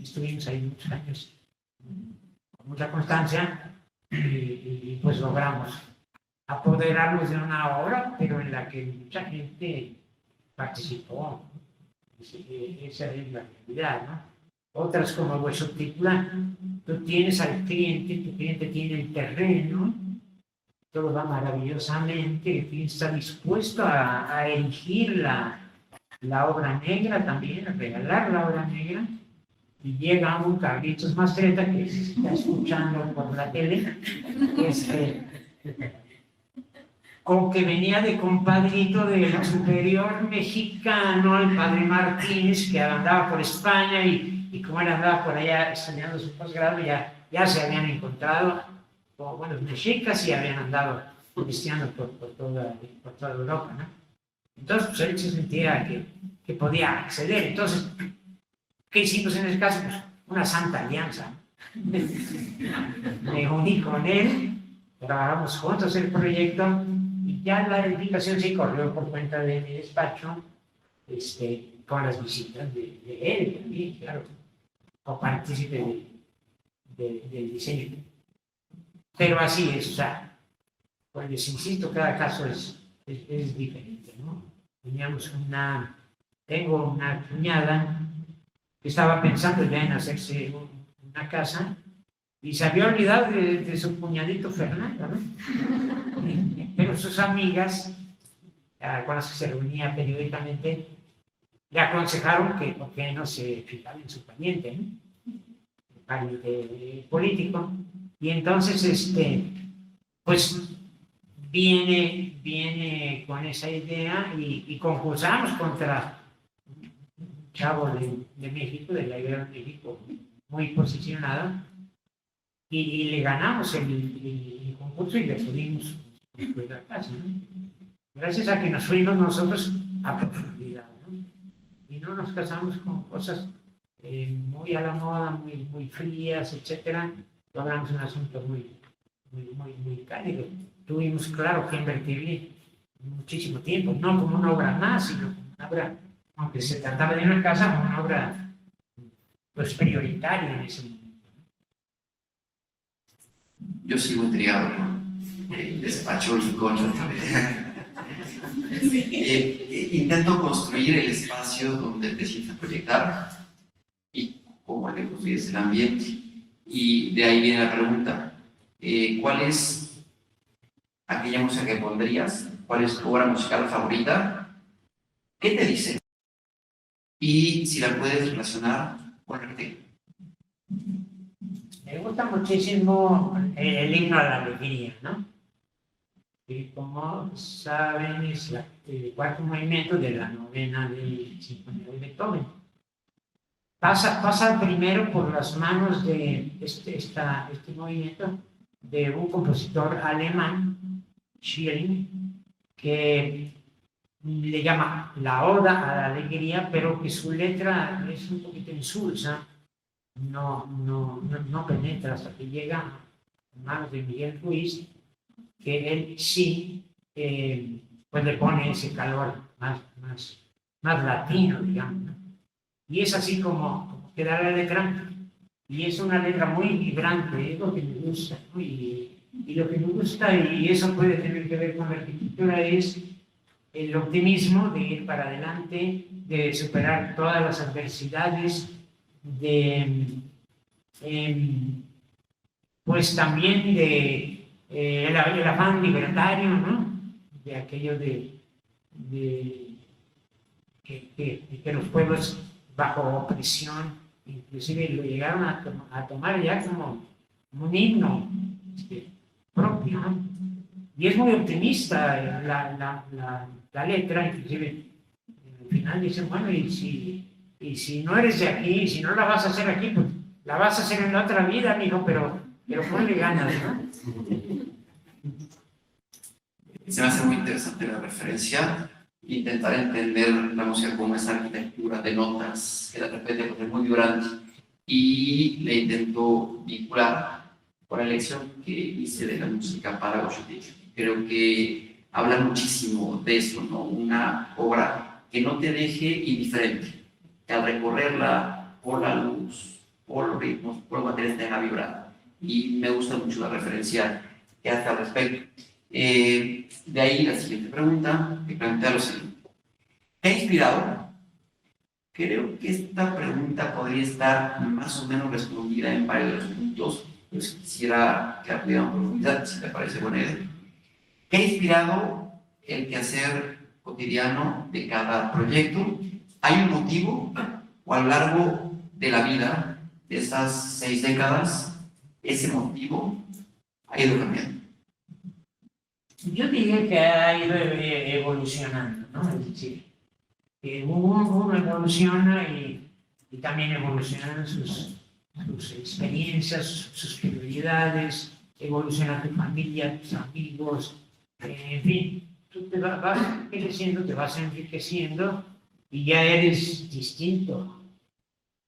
estuvimos ahí muchos años con mucha constancia y pues logramos apoderarnos de una obra, pero en la que mucha gente participó. Esa es la realidad, ¿no? Otras como Xochitla, tú tienes al cliente, tu cliente tiene el terreno, todo va maravillosamente, el cliente está dispuesto a erigir la obra negra también, a regalar la obra negra, y llega un Carlitos Mastretta que se está escuchando por la tele, con que venía de compadrito del superior mexicano, el padre Martínez, que andaba por España y como él andaba por allá estudiando su posgrado, ya se habían encontrado, bueno, mexicas y habían andado cristianos por toda Europa, ¿no? Entonces, pues él se sentía que podía acceder. Entonces, ¿qué hicimos en ese caso? Pues una santa alianza. Me uní con él, trabajamos juntos el proyecto y ya la edificación se corrió por cuenta de mi despacho, con las visitas de él también, claro, o partícipe del diseño. Pero así es, o sea, pues les insisto, cada caso es diferente, ¿no? Tengo una cuñada que estaba pensando ya en hacerse una casa y se había olvidado de su cuñadito Fernando, ¿no? Pero sus amigas, con las que se reunía periódicamente, le aconsejaron que por qué no se fijara en su pariente, ¿no? El pariente político. Y entonces, pues viene con esa idea y concursamos contra un chavo de México, de la Ibero de México, muy posicionado, y le ganamos el concurso y le pudimos construir la casa, ¿no? Gracias a que nos fuimos nosotros a profundidad, ¿no? Y no nos casamos con cosas muy a la moda, muy frías, etcétera. Logramos un asunto muy cálido. Tuvimos, claro, que invertirle muchísimo tiempo, no como una obra más, sino como una obra, aunque se trataba de una casa, como una obra pues prioritaria en ese momento. Yo sigo intrigado con el despacho y con intento construir el espacio donde te sientas proyectar y cómo le construyes el ambiente. Y de ahí viene la pregunta, ¿cuál es aquella música que pondrías? ¿Cuál es tu obra musical favorita? ¿Qué te dice? Y si la puedes relacionar con arte. Me gusta muchísimo el himno a la alegría, ¿no? Y como saben, es el cuarto movimiento de la novena de Sinfonía de Beethoven. Pasa primero por las manos de este movimiento de un compositor alemán, Schilling, que le llama la Oda a la Alegría, pero que su letra es un poquito insulsa, no penetra hasta que llega a manos de Miguel Ruiz, que él sí pues le pone ese calor más latino, digamos, ¿no? Y es así como queda la letra, y es una letra muy vibrante, es lo que me gusta, ¿no? Y lo que me gusta, y eso puede tener que ver con la arquitectura, es el optimismo de ir para adelante, de superar todas las adversidades, pues también el afán libertario, ¿no? De aquello de que los pueblos bajo opresión, inclusive lo llegaron a tomar ya como un himno propio, ¿no? Y es muy optimista la letra, inclusive al final dicen, bueno, y si no eres de aquí, si no la vas a hacer aquí, pues la vas a hacer en la otra vida, amigo, pero ponle ganas, ¿no? Se me hace muy interesante la referencia. Intentar entender la música como esa arquitectura de notas que de repente pues, es muy vibrante, y le intento vincular con la elección que hice de la música para Gaucho-Tic. Creo que habla muchísimo de eso, ¿no? Una obra que no te deje indiferente, que al recorrerla por la luz, por los ritmos, por los materiales te deja vibrar. Y me gusta mucho la referencia que hace al respecto. De ahí la siguiente pregunta, que plantea lo siguiente. ¿Qué ha inspirado Creo que esta pregunta podría estar más o menos respondida en varios de los puntos, pues quisiera que pudiéramos profundizar, si te parece buena idea. ¿Qué ha inspirado el quehacer cotidiano de cada proyecto? ¿Hay un motivo o a lo largo de la vida de estas 6 décadas ese motivo ha ido cambiando? Yo diría que ha ido evolucionando, ¿no? Es decir, que uno evoluciona y también evolucionan sus experiencias, sus prioridades, evoluciona tu familia, tus amigos, en fin, tú te vas creciendo, te vas enriqueciendo y ya eres distinto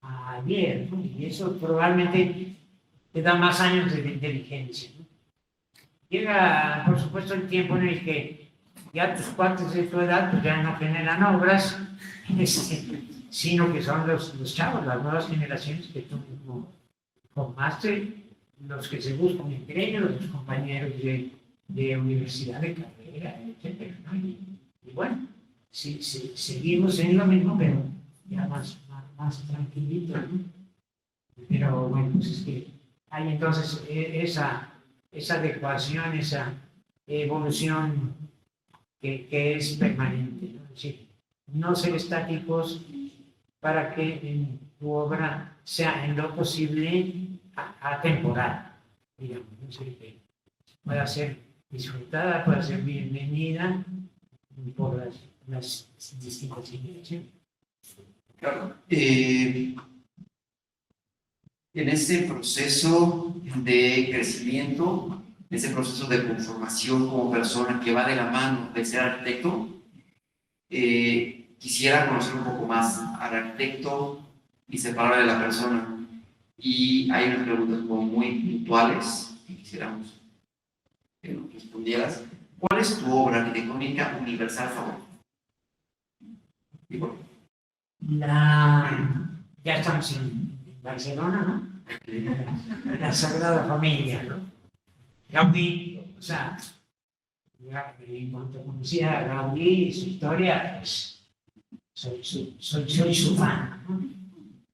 a ayer, ¿no? Y eso probablemente te da más años de vigencia, ¿no? Llega, por supuesto, el tiempo en el que ya tus cuates de tu edad pues ya no generan obras, sino que son los chavos, las nuevas generaciones que tú mismo formaste, los que se buscan entre ellos, los compañeros de universidad, de carrera, etc., ¿no? Y bueno, sí, seguimos en lo mismo, pero ya más tranquilito, ¿no? Pero bueno, pues es que hay entonces esa adecuación, esa evolución que es permanente, ¿no? Es decir, no ser estáticos para que en tu obra sea en lo posible atemporal, digamos, ¿no? Que pueda ser disfrutada, pueda ser bienvenida por las distintas generaciones. Claro. En ese proceso de crecimiento, en ese proceso de conformación como persona que va de la mano de ser arquitecto, quisiera conocer un poco más al arquitecto y separarlo de la persona. Y hay unas preguntas como muy puntuales que quisiéramos que nos respondieras. ¿Cuál es tu obra arquitectónica universal favorita? ¿Y por qué? Ya estamos en Barcelona, ¿no? La Sagrada Familia, ¿no? Gaudí, o sea, en cuanto conocía a Gaudí y su historia, pues soy su fan, ¿no?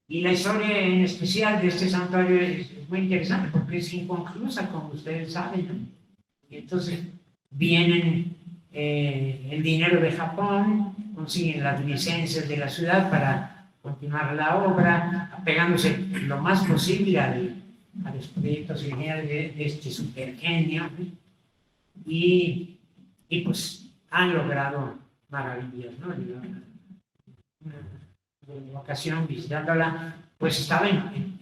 Y la historia en especial de este santuario es muy interesante porque es inconclusa, como ustedes saben, ¿no? Y entonces vienen el dinero de Japón, consiguen las licencias de la ciudad para continuar la obra, apegándose lo más posible a los proyectos geniales de este supergenio, ¿no? Y pues han logrado maravillas, ¿no? En ocasión visitándola, pues estaba en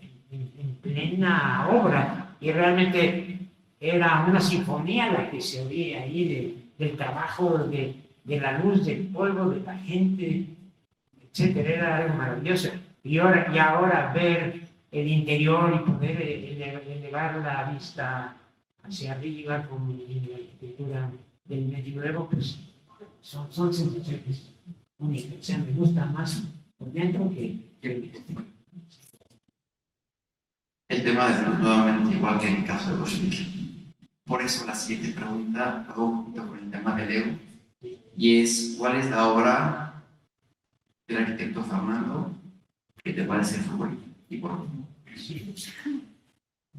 plena obra y realmente era una sinfonía la que se oía ahí del trabajo, de la luz, del polvo, de la gente, etcétera. Era algo maravilloso. Y ahora ver el interior y poder elevar la vista hacia arriba con la arquitectura del medioevo, pues son sensaciones únicas. O sea, me gusta más por dentro que el exterior. El tema es nuevamente igual que en el caso de Bolshevik. Por eso la siguiente pregunta va junto con el tema de Leo, y es: ¿cuál es la obra del arquitecto Fernando que te parece favorita y por qué? Sí.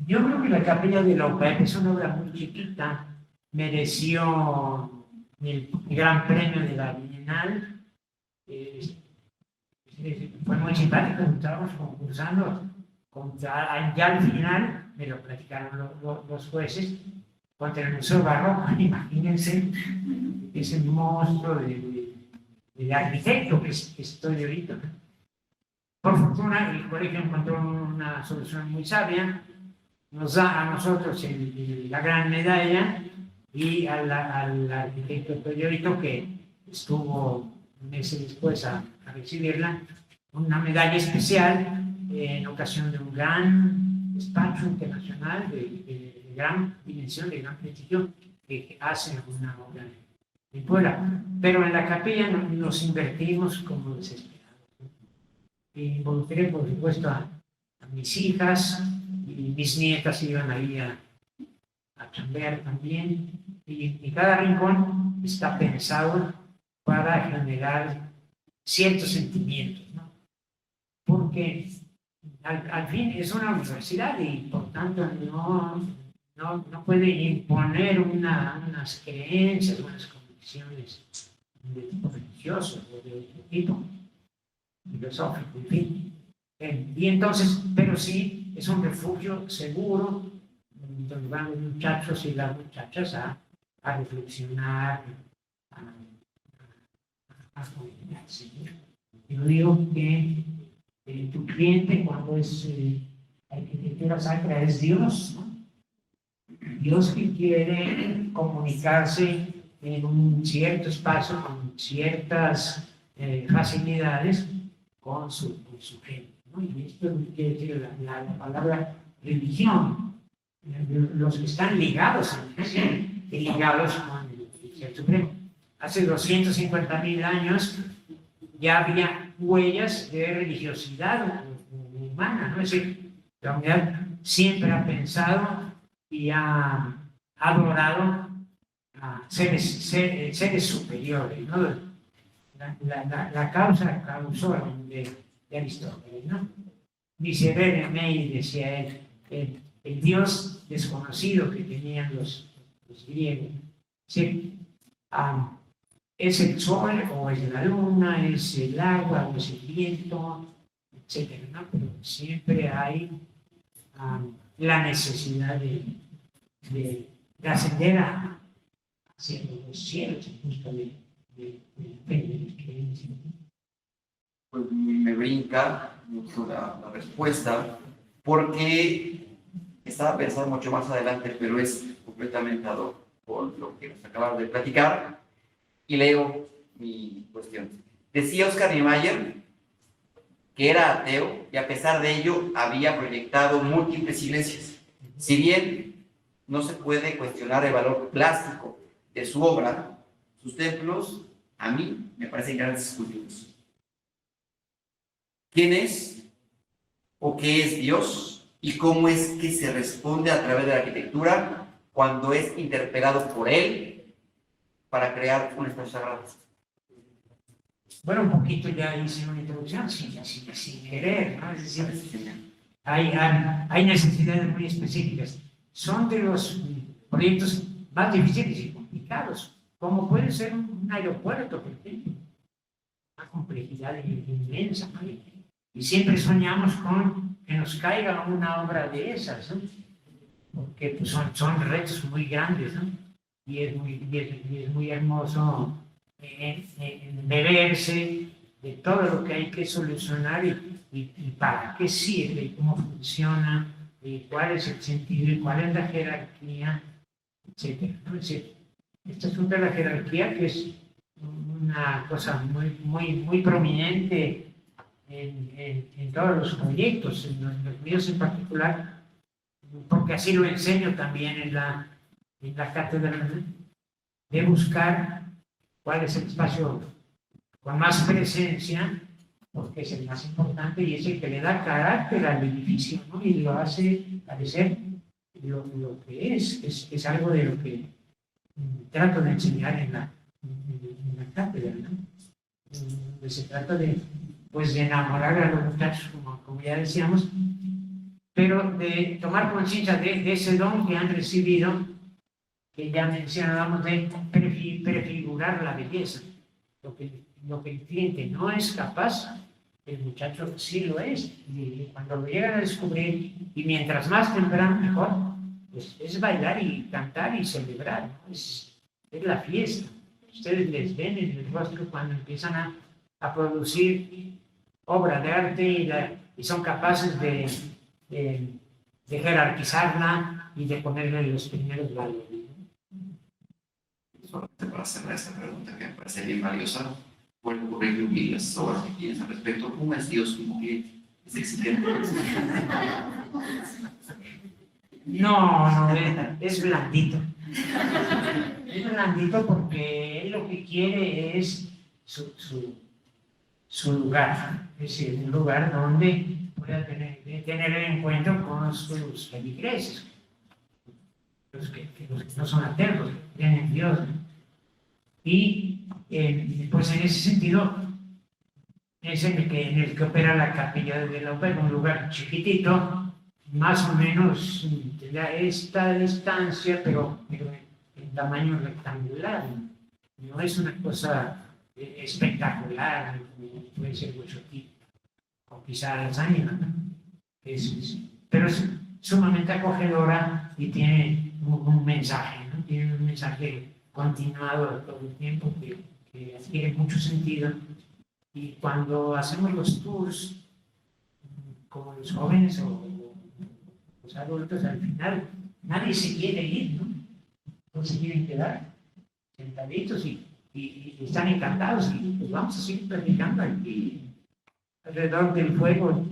Yo creo que la Capilla de la OPEP es una obra muy chiquita, mereció el Gran Premio de la Bienal, fue muy simpático, estábamos concursando, ya al final me lo platicaron los jueces, contra el Museo Barroco. Imagínense ese monstruo de arquitecto que estoy ahorita. Por fortuna, el colegio encontró una solución muy sabia, nos da a nosotros la gran medalla y al arquitecto Periodito, que estuvo meses después a recibirla, una medalla especial en ocasión de un gran despacho internacional de gran dimensión, de gran prestigio, que hace una obra en Puebla. Pero en la capilla nos invertimos como desesperados. Involucré, por supuesto, a mis hijas, y mis nietas iban ahí a chambear también, y cada rincón está pensado para generar ciertos sentimientos, ¿no? porque al fin es una universidad y por tanto no puede imponer unas creencias, unas convicciones de tipo religioso o de tipo filosófico, en fin. Y entonces, pero sí es un refugio seguro donde van los muchachos y las muchachas a reflexionar, a cuidarse. Yo digo que tu cliente, cuando es arquitectura sacra, es Dios, ¿no? Dios que quiere comunicarse en un cierto espacio, con ciertas facilidades con su gente, ¿no? Y esto quiere decir la palabra religión. Los que están ligados a la iglesia, ligados con el Supremo. Hace 250.000 años ya había huellas de religiosidad humana, ¿no? Es decir, la humanidad siempre ha pensado y ha adorado a seres superiores, ¿no? La causa causó de Aristóteles, ¿no? Dice René, decía él, el Dios desconocido que tenían los griegos. ¿Sí? Es el sol o es la luna, es el agua o es el viento, etc., ¿no? Pero siempre hay la necesidad de ascender hacia los cielos, justo de creencia. Pues me brinca mucho la respuesta, porque estaba pensando mucho más adelante, pero es completamente ad hoc con lo que nos acabas de platicar, y leo mi cuestión. Decía Oscar Niemeyer que era ateo y a pesar de ello había proyectado múltiples iglesias. Si bien no se puede cuestionar el valor plástico de su obra, sus templos a mí me parecen grandes esculturas. ¿Quién es o qué es Dios y cómo es que se responde a través de la arquitectura cuando es interpelado por él para crear un espacio sagrado? Bueno, un poquito ya hice una introducción, sin querer, ¿no? Es decir, hay necesidades muy específicas. Son de los proyectos más difíciles y complicados, como puede ser un aeropuerto, por ejemplo. Una complejidad inmensa, ¿no? Y siempre soñamos con que nos caiga una obra de esas, ¿no? Porque pues, son retos muy grandes, ¿no? Y es muy hermoso beberse de todo lo que hay que solucionar y para qué sirve, y cómo funciona, y cuál es el sentido, y cuál es la jerarquía, etc. Entonces, este asunto de la jerarquía, que es una cosa muy prominente en todos los proyectos, en los míos en particular, porque así lo enseño también en la cátedra, de buscar cuál es el espacio con más presencia, porque es el más importante y es el que le da carácter al edificio, ¿no? Y lo hace parecer lo que es algo de lo que trato de enseñar en la cátedra, ¿no? Se trata de enamorar a los muchachos, como ya decíamos, pero de tomar conciencia de ese don que han recibido, que ya mencionábamos, de prefigurar la belleza. Lo que el cliente no es capaz, el muchacho sí lo es. Y cuando lo llegan a descubrir, y mientras más temprano mejor, pues es bailar y cantar y celebrar, ¿no? Es la fiesta. Ustedes les ven en el rostro cuando empiezan a producir obra de arte y son capaces de jerarquizarla y de ponerle los primeros valores. Solamente para cerrar esta pregunta que me parece bien valiosa, por el currículum y las obras que tienes al respecto, ¿cómo es Dios como que es exigente? No, es blandito. Es blandito porque él lo que quiere es su lugar, es decir, un lugar donde pueda tener encuentro con sus feligreses, los que no son ateos, que creen en Dios, ¿no? Y pues en ese sentido es en el que opera la capilla de la ópera, un lugar chiquitito, más o menos de esta distancia, pero en tamaño rectangular. No es una cosa espectacular, puede ser Huechotito, o quizá las ánimas, ¿no? Pero es sumamente acogedora y tiene un mensaje, ¿no? Tiene un mensaje continuado todo el tiempo que adquiere mucho sentido. Y cuando hacemos los tours, como los jóvenes o los adultos, al final nadie se quiere ir, ¿no? Todos se quieren quedar sentaditos y están encantados y pues vamos a seguir predicando aquí alrededor del fuego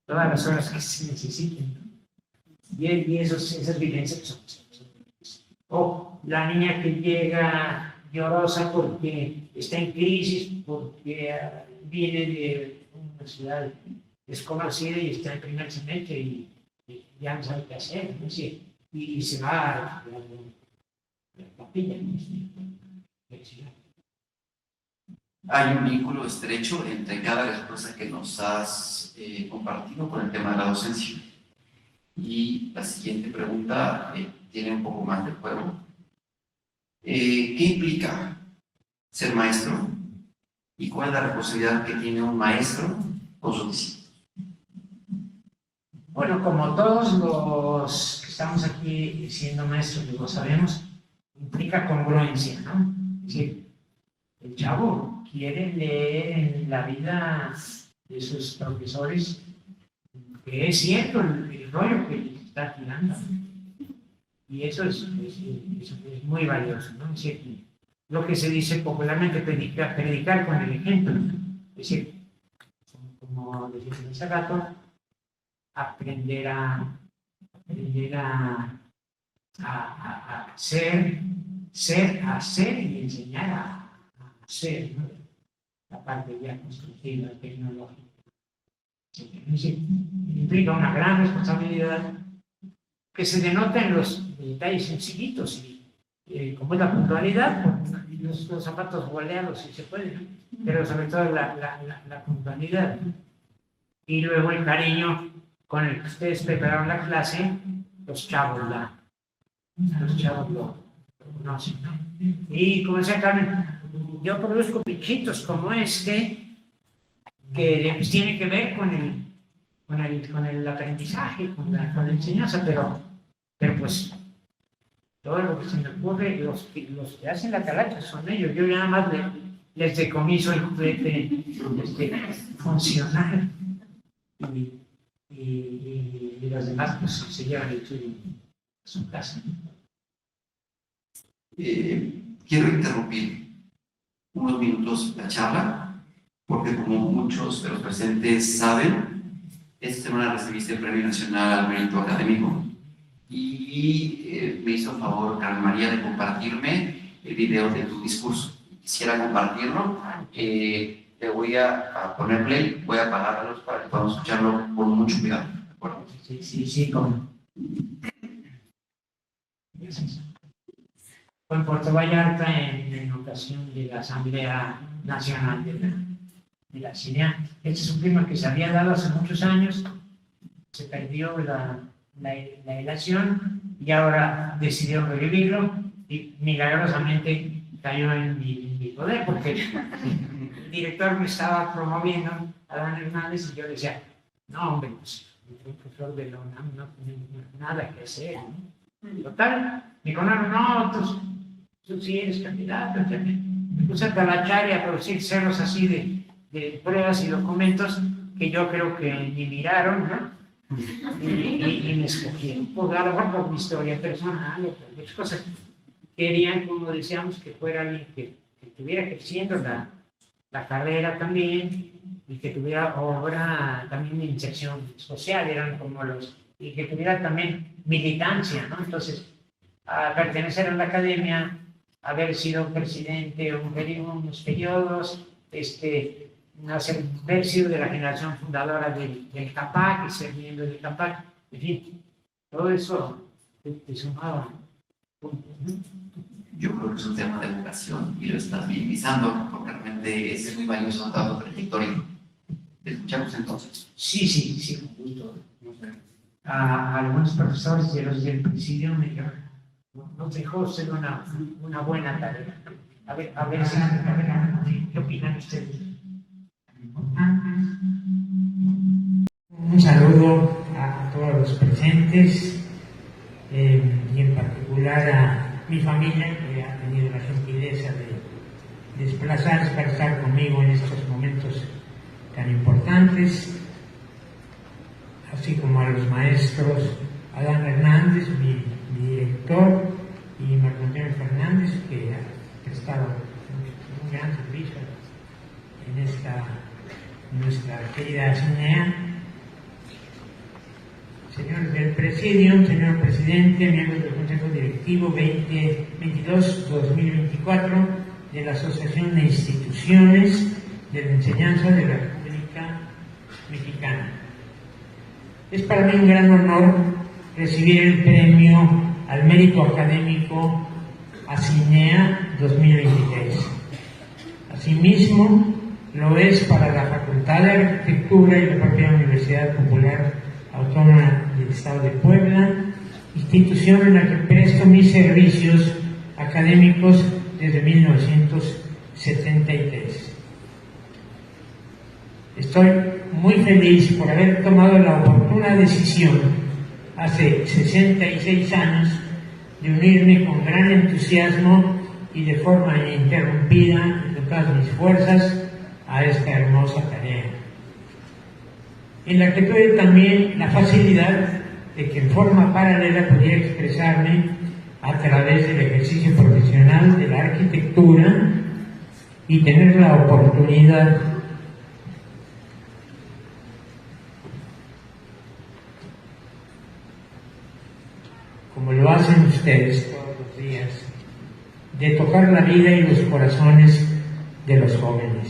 todas las horas que se necesiten, ¿no? Y esas vivencias son la niña que llega llorosa porque está en crisis, porque viene de una ciudad desconocida y está en primer semestre y ya no sabe qué hacer, ¿no? Y se va a la capilla. Hay un vínculo estrecho entre cada respuesta que nos has compartido con el tema de la docencia. Y la siguiente pregunta tiene un poco más de juego. ¿Qué implica ser maestro? ¿Y cuál es la responsabilidad que tiene un maestro con sus discípulos? Bueno, como todos los que estamos aquí siendo maestros, lo sabemos, implica congruencia, ¿no? Es decir, el chavo quiere leer en la vida de sus profesores que es cierto el rollo que les está tirando. Y eso es muy valioso, ¿no? Es decir, lo que se dice popularmente, predicar con el ejemplo. Es decir, como decía hace rato, aprender a hacer y enseñar a hacer, ¿no? La parte ya constructiva, tecnológica. Es decir, implica una gran responsabilidad que se denota en los detalles sencillitos, como es la puntualidad, los zapatos boleados si se puede, ¿no? Pero sobre todo la puntualidad. Y luego el cariño con el que ustedes prepararon la clase, los chavos lo conocen, ¿no? Y como decía Carmen, yo produzco bichitos como este, que pues, tiene que ver con el aprendizaje, con la enseñanza, pero pues todo lo que se me ocurre, los que hacen la calacha son ellos. Yo nada más les decomiso el juguete funcional y los demás pues se llevan el suyo a su casa. Quiero interrumpir unos minutos la charla, porque como muchos de los presentes saben, esta semana recibiste el Premio Nacional al Mérito Académico y me hizo favor, Carmen María, de compartirme el video de tu discurso. Quisiera compartirlo, te voy a poner play, voy a apagarlos para que podamos escucharlo con mucho cuidado. ¿De acuerdo? Sí, como. Fue en Puerto Vallarta en ocasión de la Asamblea Nacional de la CINEA. Este es un tema que se había dado hace muchos años, se perdió la elección y ahora decidieron revivirlo y milagrosamente cayó en mi poder porque el director me estaba promoviendo, Adán Hernández, y yo decía, no hombre, pues el profesor de la UNAM no tiene nada que hacer, ¿no? Total, me dijo, no, tú sí eres candidato. Me puse a talachar y a producir ceros así de pruebas y documentos que yo creo que ni miraron, ¿no? Y me escogieron, por a lo mejor por mi historia personal o por muchas cosas. Querían, como decíamos, que fuera alguien que estuviera creciendo la carrera también y que tuviera obra también de inserción social, eran como y que tuviera también militancia, ¿no? Entonces, a pertenecer a la academia, haber sido presidente unos periodos, haber sido de la generación fundadora del CAPAC y ser miembro del CAPAC, en fin, todo eso te sumaba. Yo creo que es un tema de vocación y lo estás minimizando, porque realmente de ese muy valioso dato trayectorio. ¿Te escuchamos entonces? Sí, con gusto. A algunos profesores y a los del presidio nos dejó ser una buena tarea. A ver, ¿qué opinan ustedes? Un saludo a todos los presentes y en particular a mi familia, que ha tenido la gentileza de desplazarse para estar conmigo en estos momentos tan importantes, así como a los maestros Adán Hernández, mi director, y Marco Antonio Fernández, que ha prestado un gran servicio en nuestra querida CINEA. Señores del Presidium, señor Presidente, miembros del Consejo Directivo 2022-2024 de la Asociación de Instituciones de la Enseñanza de la República Mexicana. Es para mí un gran honor recibir el premio al mérito académico a CINEA 2023. Asimismo, lo es para la Facultad de Arquitectura y la propia Universidad Popular Autónoma del Estado de Puebla, institución en la que presto mis servicios académicos desde 1973. Estoy muy feliz por haber tomado la oportuna decisión hace 66 años de unirme con gran entusiasmo y de forma ininterrumpida de todas mis fuerzas a esta hermosa tarea, en la que tuve también la facilidad de que en forma paralela pudiera expresarme a través del ejercicio profesional de la arquitectura y tener la oportunidad como lo hacen ustedes todos los días, de tocar la vida y los corazones de los jóvenes,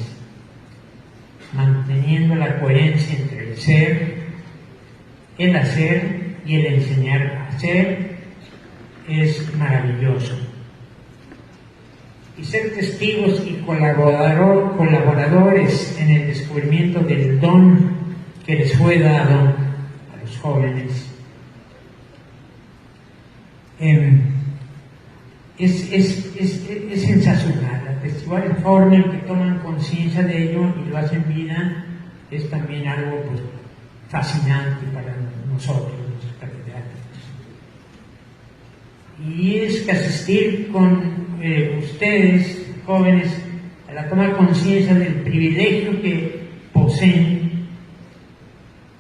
manteniendo la coherencia entre el ser, el hacer y el enseñar a hacer. Es maravilloso. Y ser testigos y colaboradores en el descubrimiento del don que les fue dado a los jóvenes es sensacional. Atestiguar la forma en que toman conciencia de ello y lo hacen vida es también algo pues, fascinante para nosotros, los catedráticos. Y es que asistir con ustedes, jóvenes, a la toma de conciencia del privilegio que poseen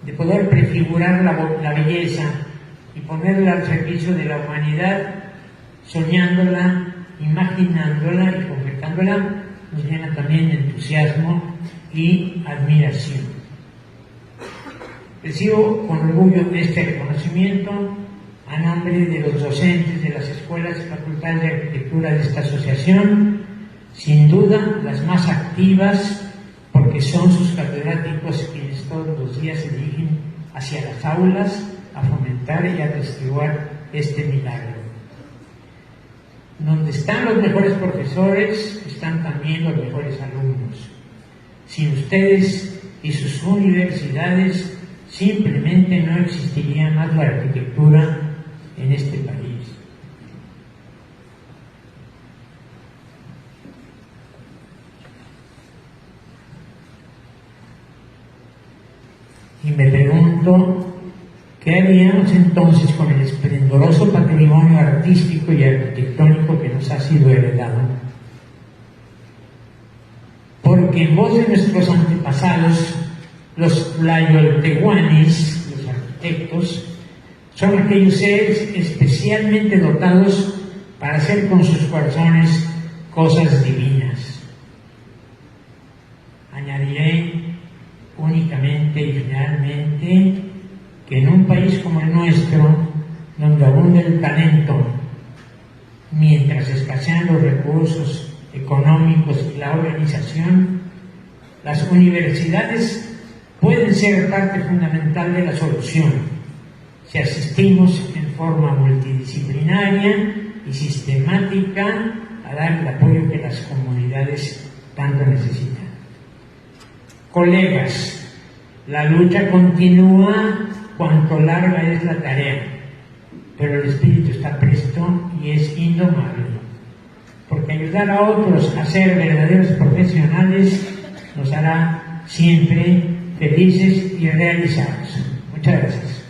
de poder prefigurar la belleza y ponerla al servicio de la humanidad, soñándola, imaginándola y concretándola, nos llena también de entusiasmo y admiración. Recibo con orgullo este reconocimiento a nombre de los docentes de las escuelas y facultades de arquitectura de esta asociación, sin duda las más activas, porque son sus catedráticos quienes todos los días se dirigen hacia las aulas a fomentar y a atestiguar este milagro. Donde están los mejores profesores, están también los mejores alumnos. Sin ustedes y sus universidades, simplemente no existiría más la arquitectura en este país. Y me pregunto, ¿qué haríamos entonces con el esplendoroso patrimonio artístico y arquitectónico que nos ha sido heredado? Porque en voz de nuestros antepasados, los tlayoltehuanis, los arquitectos, son aquellos seres especialmente dotados para hacer con sus corazones cosas divinas. Añadiré únicamente y finalmente que en un país como el nuestro, donde abunda el talento, mientras escasean los recursos económicos y la organización, las universidades pueden ser parte fundamental de la solución si asistimos en forma multidisciplinaria y sistemática a dar el apoyo que las comunidades tanto necesita. Colegas, la lucha continúa cuanto larga es la tarea, pero el espíritu está presto y es indomable, porque ayudar a otros a ser verdaderos profesionales nos hará siempre felices y realizados. Muchas gracias.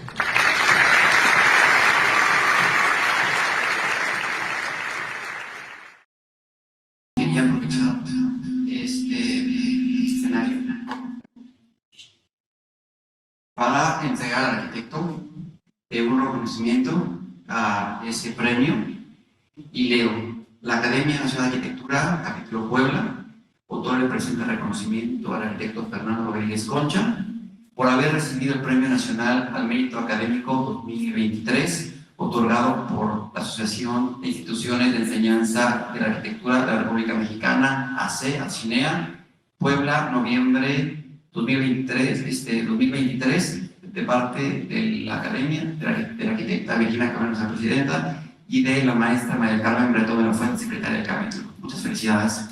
Quería aprovechar este escenario para entregar al arquitecto un reconocimiento a ese premio, y leo: la Academia Nacional de Arquitectura, capítulo Puebla, otorga el presente reconocimiento al arquitecto Fernando Rodríguez Concha por haber recibido el Premio Nacional al Mérito Académico 2023, otorgado por la Asociación de Instituciones de Enseñanza de la Arquitectura de la República Mexicana, AC, ACINEA, Puebla, noviembre 2023, de parte de la Academia, de la arquitecta Virginia Cabrera, nuestra presidenta, y de la maestra María del Carmen Bretón de la Fuente, secretaria del capítulo. Muchas felicidades.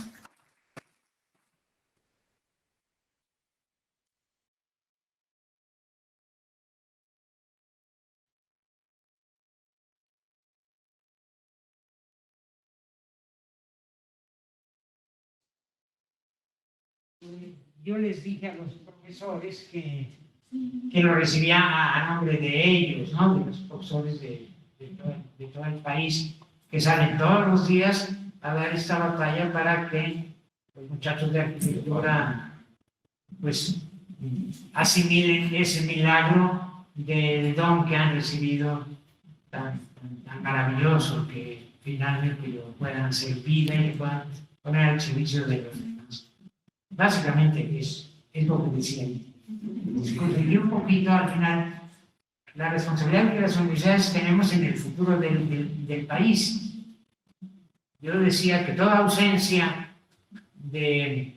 Yo les dije a los profesores que lo recibía a nombre de ellos, ¿no? De los profesores de todo el país, que salen todos los días a dar esta batalla para que los muchachos de arquitectura pues asimilen ese milagro del don que han recibido tan maravilloso, que finalmente lo puedan hacer vida y lo puedan poner al servicio de los demás. Básicamente es lo que decía ahí. Conseguir un poquito al final la responsabilidad que las universidades tenemos en el futuro del país. Yo decía que toda ausencia de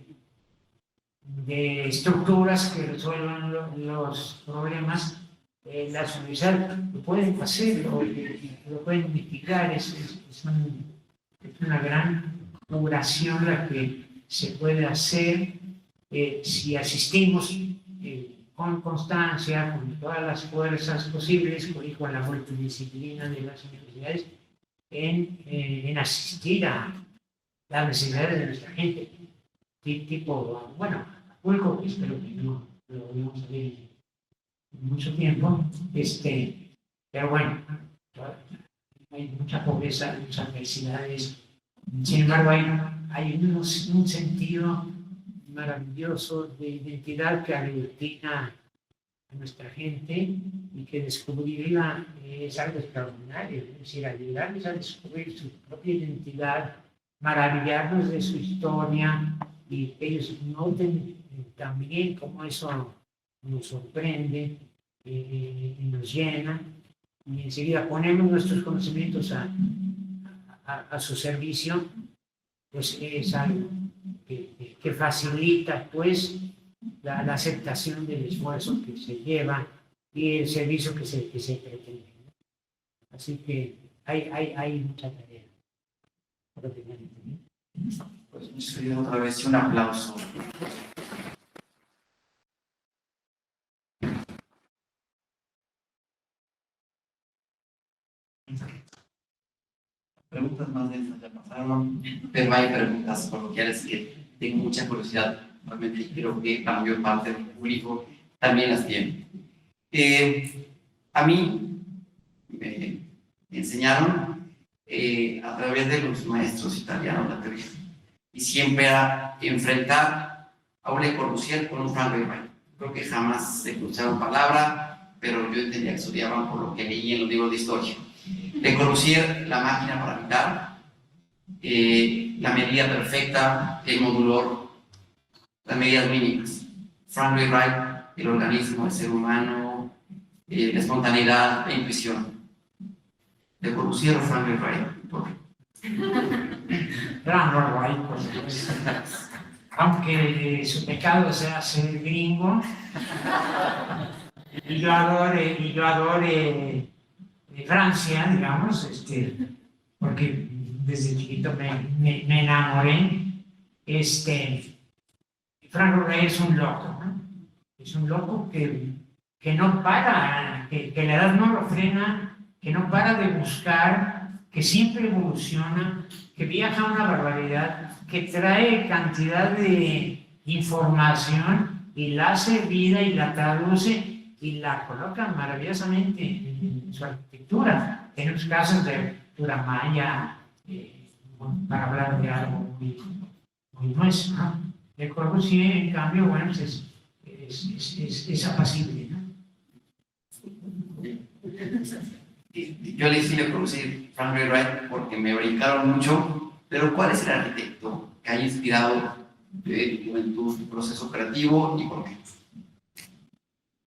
estructuras que resuelvan los problemas, las universidades lo pueden hacer, lo pueden mitigar. Es una gran curación la que se puede hacer si asistimos con constancia, con todas las fuerzas posibles, y con la multidisciplina de las universidades, en asistir a las necesidades de nuestra gente. Tipo, bueno, Acapulco, que espero que no lo vayamos a ver en mucho tiempo, pero bueno, hay mucha pobreza, muchas necesidades. Sin embargo, hay un sentido maravilloso de identidad que aglutina a nuestra gente, y que descubrirla es algo extraordinario. Es decir, ayudarles a descubrir su propia identidad, maravillarnos de su historia, y que ellos noten también cómo eso nos sorprende y nos llena, y enseguida ponemos nuestros conocimientos a su servicio. Pues es algo que facilita pues la aceptación del esfuerzo que se lleva y el servicio que se pretende. Así que hay mucha tarea. Pues muchas felicidades otra vez y un aplauso. Preguntas más densas ya pasaron, pero hay preguntas coloquiales que tengo mucha curiosidad, realmente, y creo que la mayor parte del público también las tiene. A mí me enseñaron a través de los maestros italianos la teoría, y siempre era enfrentar a un Le Corbusier con un Frank Lloyd Wright. Creo que jamás se cruzaron palabra, pero yo entendía que estudiaban por lo que leí en los libros de historia. Le Corbusier, la máquina para habitar, la medida perfecta, el modulor, las medidas mínimas. Frank Lloyd Wright, el organismo, el ser humano, la espontaneidad, la intuición. Le Corbusier o Frank Lloyd Wright. Frank Lloyd Wright, por supuesto. Aunque su pecado sea ser gringo, y yo adore Francia, digamos, porque desde chiquito me enamoré, Frank Lloyd es un loco, ¿no? Es un loco que no para, que la edad no lo frena, que no para de buscar, que siempre evoluciona, que viaja una barbaridad, que trae cantidad de información y la hace vida y la traduce y la coloca maravillosamente en su arquitectura. En los casos de arquitectura maya, para hablar de algo muy nuestro, ¿no? Le Corbusier, en cambio, bueno, es apacible, ¿no? Yo elegí Le Corbusier, Frank Lloyd Wright, porque me brincaron mucho, pero ¿cuál es el arquitecto que haya inspirado tu juventud, tu proceso creativo y por qué?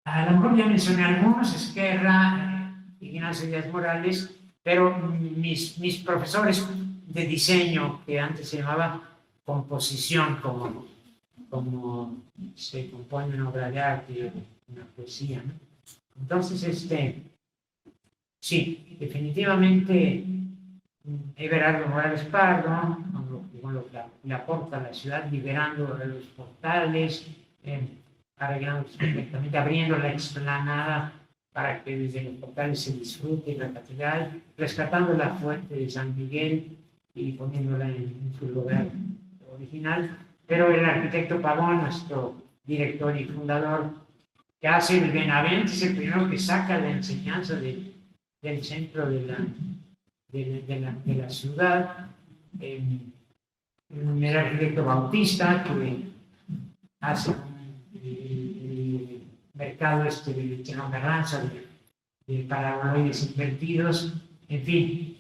A lo mejor ya mencioné algunos, Esquerra, Ignacio Díaz Morales, pero mis profesores de diseño, que antes se llamaba composición, como se compone una obra de arte, una poesía, ¿no? Entonces, sí, definitivamente Everardo Morales Pardo, con lo que le aporta a la ciudad, liberando los portales, arreglando perfectamente, abriendo la explanada para que desde los portales se disfrute la catedral, rescatando la fuente de San Miguel y poniéndola en su lugar original. Pero el arquitecto Pavón, nuestro director y fundador, que hace el Benavente, es el primero que saca la enseñanza del centro de la ciudad. El arquitecto Bautista, que hace el mercado de Teno Carranza, de paraboloides invertidos, en fin,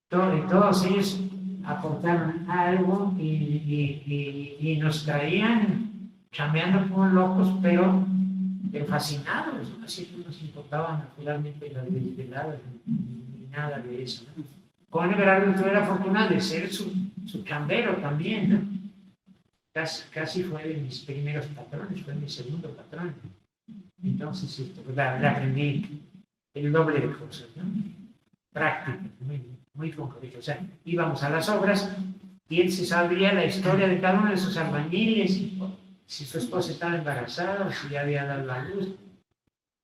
todos ellos aportaron algo y nos traían chambeando como locos, pero fascinados, ¿no? Así que no nos importaban naturalmente las desveladas ni nada de eso, ¿no? Con Everardo tuve la fortuna de ser su chambero también, ¿no? Casi fue de mis primeros patrones, fue mi segundo patrón. Entonces pues, le aprendí el doble de cosas, ¿no? Práctica, muy concreto. O sea, íbamos a las obras y él se sabía la historia de cada uno de sus albañiles, si su esposa estaba embarazada, si ya había dado la luz,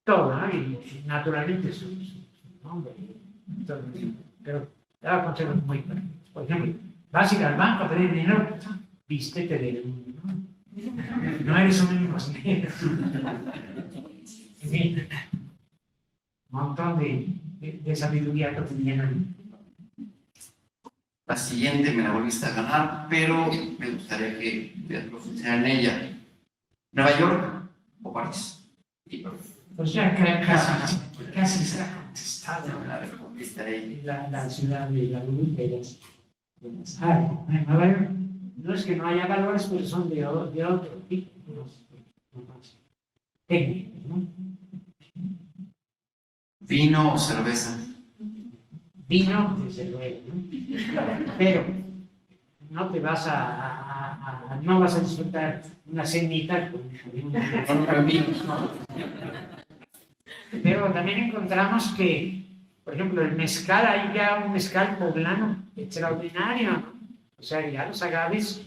todo, ¿no? Y naturalmente su nombre, todo. Pero daba consejos muy prácticos. Por ejemplo, vas a ir al banco a pedir dinero, vístete de mundo, ¿no? No eres un único negro. En fin, un montón de sabiduría cotidiana. La siguiente me la volviste a ganar, pero me gustaría que pudieras profundizar en ella. ¿Nueva York o París? Pues ya casi se ha contestado la ciudad de la luz de las áreas. En Nueva York no es que no haya valores, pero son de otro tipo, más técnicos, ¿no? ¿Vino o cerveza? Vino, desde luego, ¿no? Pero no te vas no vas a disfrutar una cenita con amigos, ¿no? Pero también encontramos que, por ejemplo, el mezcal, hay ya un mezcal poblano extraordinario, ¿no? O sea, ya los agaves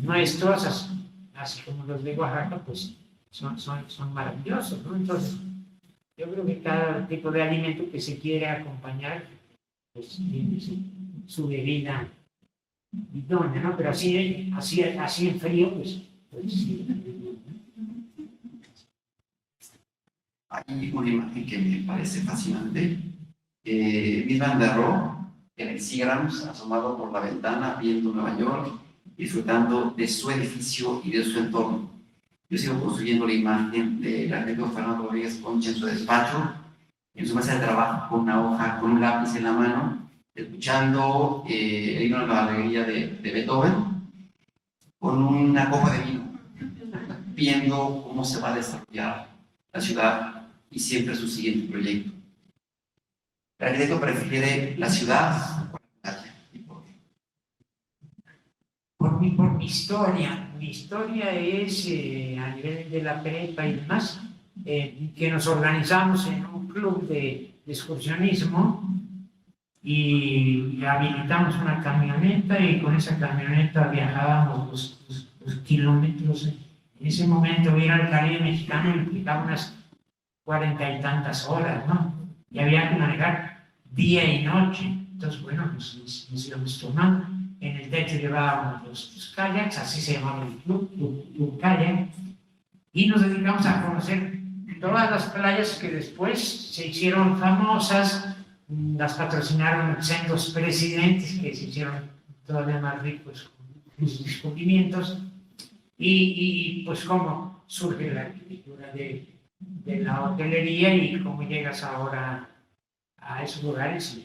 nuestros, así como los de Oaxaca, pues son maravillosos, ¿no? Entonces, yo creo que cada tipo de alimento que se quiere acompañar, pues tiene su bebida idónea, ¿no? Pero así en frío, pues sí. Hay una imagen que me parece fascinante. Mies van der Rohe, en el Seagrams, asomado por la ventana, viendo Nueva York, disfrutando de su edificio y de su entorno. Yo sigo construyendo la imagen del arquitecto Fernando Rodríguez Concha en su despacho, en su mesa de trabajo, con una hoja, con un lápiz en la mano, escuchando el himno de la alegría de Beethoven, con una copa de vino, viendo cómo se va a desarrollar la ciudad y siempre su siguiente proyecto. El arquitecto prefiere la ciudad o la playa. Por mi historia. Mi historia es a nivel de la prepa y demás, que nos organizamos en un club de excursionismo y habilitamos una camioneta y con esa camioneta viajábamos los kilómetros. En ese momento ir al Caribe mexicano implicaba unas 40 y tantas horas, ¿no? Y había que manejar día y noche. Entonces, bueno, pues nos íbamos tomando. En el techo llevábamos los kayaks, así se llamaba el club kayak, y nos dedicamos a conocer todas las playas que después se hicieron famosas. Las patrocinaron sendos presidentes que se hicieron todavía más ricos con sus descubrimientos, y pues cómo surge la arquitectura de la hotelería y cómo llegas ahora a esos lugares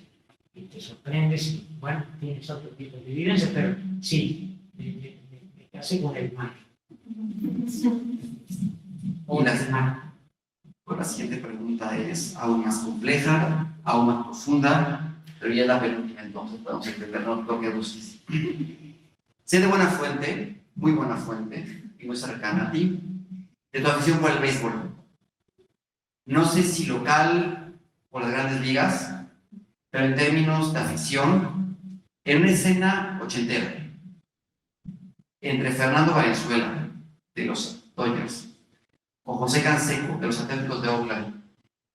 y te sorprendes y bueno, tienes otro tipo de vivencia, pero sí, me casé con el mar. Y la siguiente pregunta es aún más compleja, aún más profunda, pero ya es la penúltima, entonces podemos entender lo que busques. Sé de buena fuente, muy buena fuente, y muy cercana a ti, de tu afición por el béisbol. No sé si local o las grandes ligas, pero en términos de afición, en una escena ochentera, entre Fernando Valenzuela, de los Dodgers, o José Canseco, de los Atléticos de Oakland,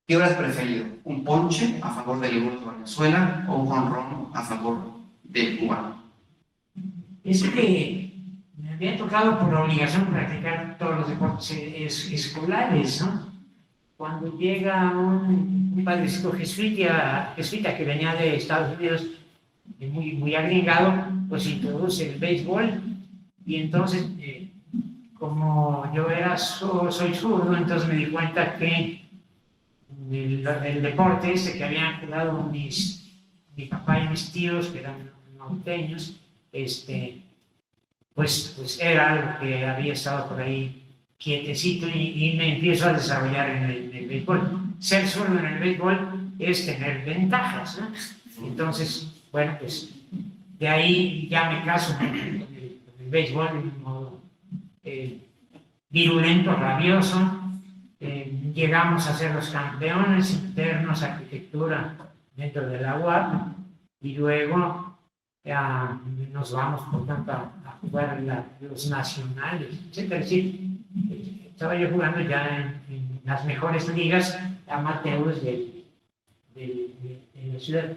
¿qué hubieras preferido? ¿Un ponche a favor del León de Venezuela o un jonrón a favor del cubano? Es que me había tocado por obligación practicar todos los deportes escolares, ¿no? Cuando llega un padrecito jesuita que venía de Estados Unidos, muy agregado, pues introduce el béisbol, y entonces, como yo soy zurdo, entonces me di cuenta que el deporte que habían jugado mi papá y mis tíos, que eran norteños, pues era algo que había estado por ahí quietecito y me empiezo a desarrollar en el béisbol. Ser zurdo en el béisbol es tener ventajas, ¿no? Entonces, bueno, pues de ahí ya me caso con el béisbol de un modo virulento, rabioso. Llegamos a ser los campeones internos, arquitectura dentro de la UAP, y luego nos vamos, por tanto, a jugar los nacionales, etc. Es decir, estaba yo jugando ya en las mejores ligas amateurs de la ciudad.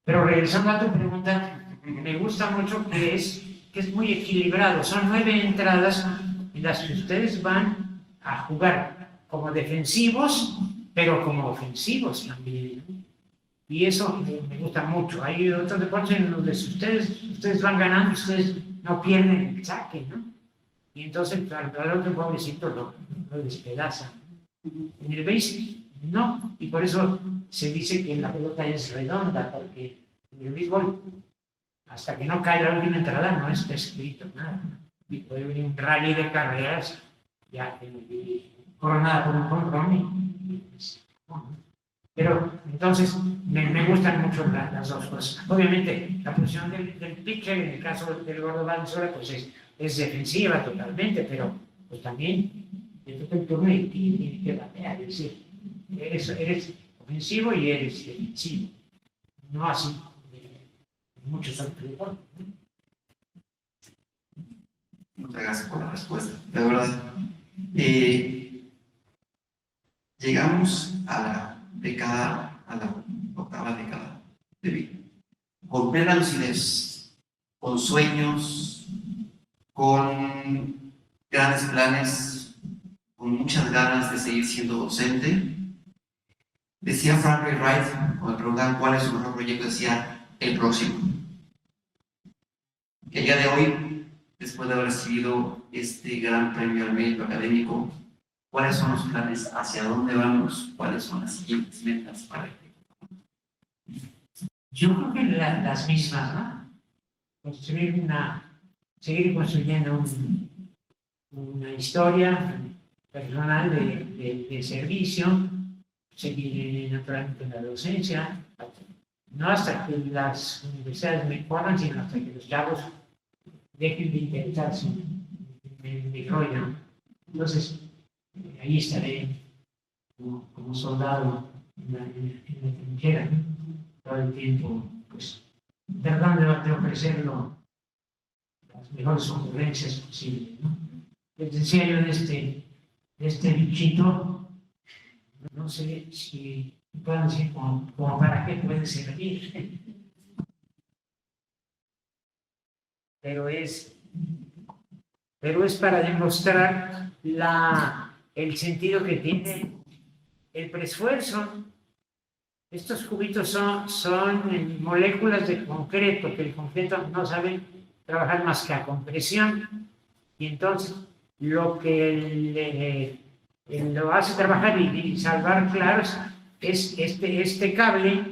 Pero regresando a tu pregunta, me gusta mucho que es muy equilibrado. Son 9 entradas en las que ustedes van a jugar como defensivos, pero como ofensivos también, ¿no? Y eso me gusta mucho. Hay otros deportes en los que ustedes van ganando, ustedes no pierden el saque, ¿no? Y entonces al otro pobrecito lo despedaza. En el béisbol no, y por eso se dice que la pelota es redonda, porque en el béisbol, hasta que no cae la última entrada, no está escrito nada. Y puede venir un rally de carreras, ya coronada por un jonrón. Pero entonces me gustan mucho las dos cosas. Obviamente, la función del pitcher, en el caso del Gordo Valenzuela, pues es defensiva totalmente, pero pues también te toca el turno y tienes que batear. Es decir, eres ofensivo y eres defensivo. No así en muchos otros deportes. Muchas gracias por la respuesta. De verdad. Llegamos a la octava década de vida. Con plena lucidez, con sueños, con grandes planes, con muchas ganas de seguir siendo docente. Decía Frank Lloyd Wright, cuando le preguntaban cuál es su mejor proyecto, decía el próximo. El día de hoy, después de haber recibido este gran premio al mérito académico, ¿cuáles son los planes? ¿Hacia dónde vamos? ¿Cuáles son las siguientes metas para el proyecto? Yo creo que las mismas, ¿no? Seguir construyendo una historia personal de servicio, seguir naturalmente en la docencia, no hasta que las universidades mejoran, sino hasta que los chavos dejen de interesarse en mi rollo. Entonces, ahí estaré como soldado en la trinchera, todo el tiempo pues, tratando de ofrecerlo las mejores ocurrencias posibles, ¿no? Les decía yo de este bichito, no sé si puedan decir como para qué puede servir, pero es para demostrar el sentido que tiene el preesfuerzo. Estos cubitos son moléculas de concreto, que el concreto no sabe trabajar más que a compresión, y entonces lo que lo hace trabajar y salvar claros es este cable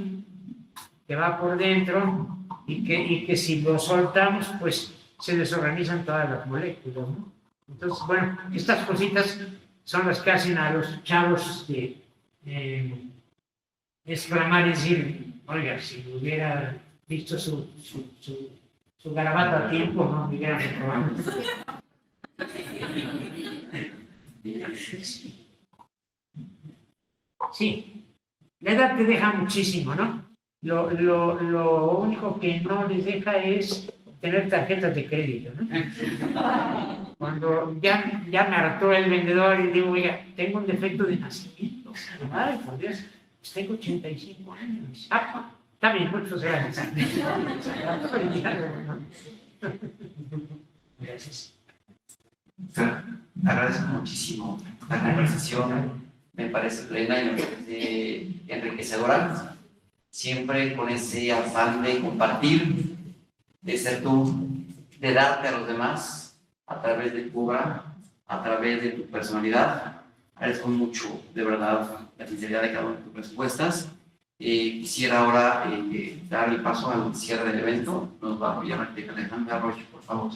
que va por dentro y que si lo soltamos, pues se desorganizan todas las moléculas, ¿no? Entonces, bueno, estas cositas son las que hacen a los chavos exclamar y decir, oiga, si hubiera visto su garabato a tiempo, no me hubiera reprobado. Sí, la edad te deja muchísimo, ¿no? Lo único que no les deja es tener tarjetas de crédito, ¿no? Cuando ya me hartó el vendedor y digo, oiga, tengo un defecto de nacimiento. Ay, por Dios, pues tengo 85 años. Ah, está bien, muchas gracias. Gracias. Agradezco muchísimo la conversación, me parece plena y me parece enriquecedora, siempre con ese afán de compartir, de ser tú, de darte a los demás a través de tu obra, a través de tu personalidad. Agradezco mucho, de verdad, la sinceridad de cada una de tus respuestas. Quisiera ahora dar el paso al cierre del evento. Nos va a apoyar Alejandra Roche, por favor.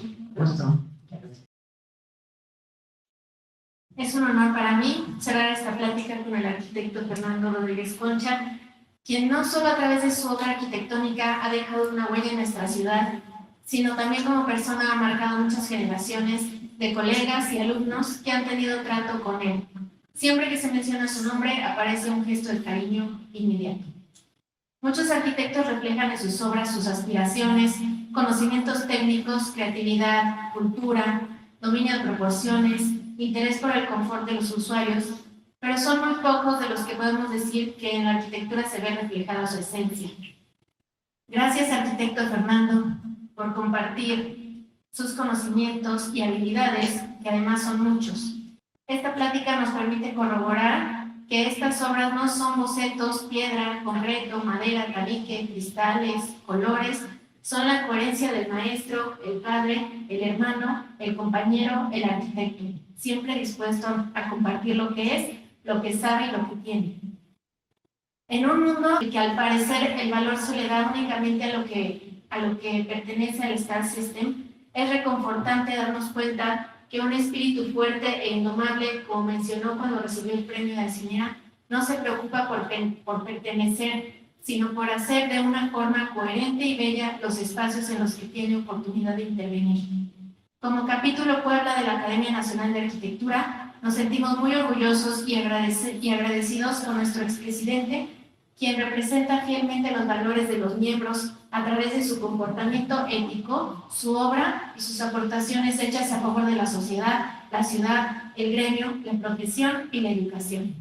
Es un honor para mí cerrar esta plática con el arquitecto Fernando Rodríguez Concha, quien no solo a través de su obra arquitectónica ha dejado una huella en nuestra ciudad, sino también como persona ha marcado muchas generaciones de colegas y alumnos que han tenido trato con él. Siempre que se menciona su nombre aparece un gesto de cariño inmediato. Muchos arquitectos reflejan en sus obras sus aspiraciones, conocimientos técnicos, creatividad, cultura, dominio de proporciones, interés por el confort de los usuarios, pero son muy pocos de los que podemos decir que en la arquitectura se ve reflejada su esencia. Gracias, arquitecto Fernando, por compartir sus conocimientos y habilidades, que además son muchos. Esta plática nos permite corroborar que estas obras no son bocetos, piedra, concreto, madera, tabique, cristales, colores, son la coherencia del maestro, el padre, el hermano, el compañero, el arquitecto, siempre dispuesto a compartir lo que es, lo que sabe y lo que tiene. En un mundo en que al parecer el valor se le da únicamente a lo que pertenece al Star System, es reconfortante darnos cuenta que un espíritu fuerte e indomable, como mencionó cuando recibió el premio de Alcina, no se preocupa por pertenecer, sino por hacer de una forma coherente y bella los espacios en los que tiene oportunidad de intervenir. Como capítulo Puebla de la Academia Nacional de Arquitectura, nos sentimos muy orgullosos y agradecidos con nuestro expresidente, quien representa fielmente los valores de los miembros a través de su comportamiento ético, su obra y sus aportaciones hechas a favor de la sociedad, la ciudad, el gremio, la profesión y la educación.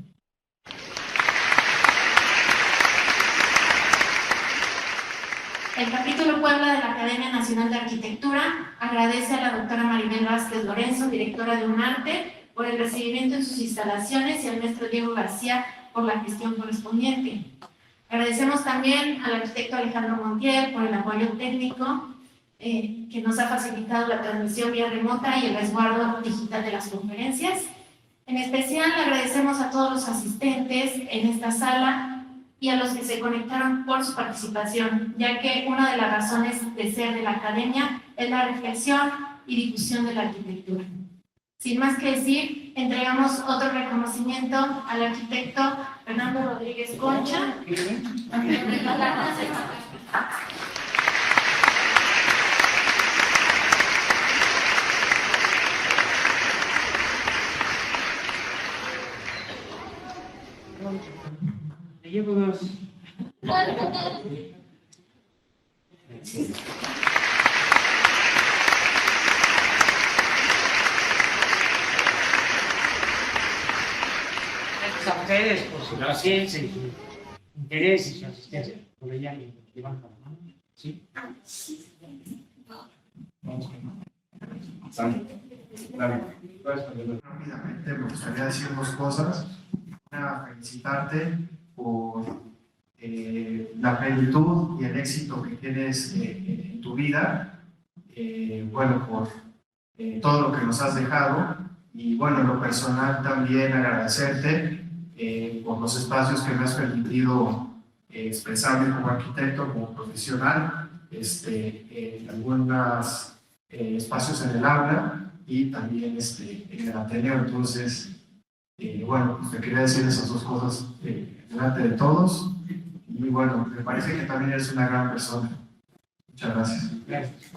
El capítulo Puebla de la Academia Nacional de Arquitectura agradece a la doctora Maribel Vázquez Lorenzo, directora de UNARTE, por el recibimiento en sus instalaciones y al maestro Diego García por la gestión correspondiente. Agradecemos también al arquitecto Alejandro Montiel por el apoyo técnico que nos ha facilitado la transmisión vía remota y el resguardo digital de las conferencias. En especial agradecemos a todos los asistentes en esta sala y a los que se conectaron por su participación, ya que una de las razones de ser de la academia es la reflexión y difusión de la arquitectura. Sin más que decir, entregamos otro reconocimiento al arquitecto Fernando Rodríguez Concha. Me llevo dos. ustedes por su paciencia y su interés y su asistencia. Por ella me llevan la mano. ¿Sí? Vamos Rápidamente me gustaría decir dos cosas. Una, felicitarte por la plenitud y el éxito que tienes en tu vida, bueno, por todo lo que nos has dejado, y bueno, en lo personal también agradecerte por los espacios que me has permitido expresarme como arquitecto, como profesional, en algunos espacios en el aula y también en el Ateneo. Entonces, bueno, pues te quería decir esas dos cosas delante de todos. Y bueno, me parece que también eres una gran persona. Muchas gracias. Gracias.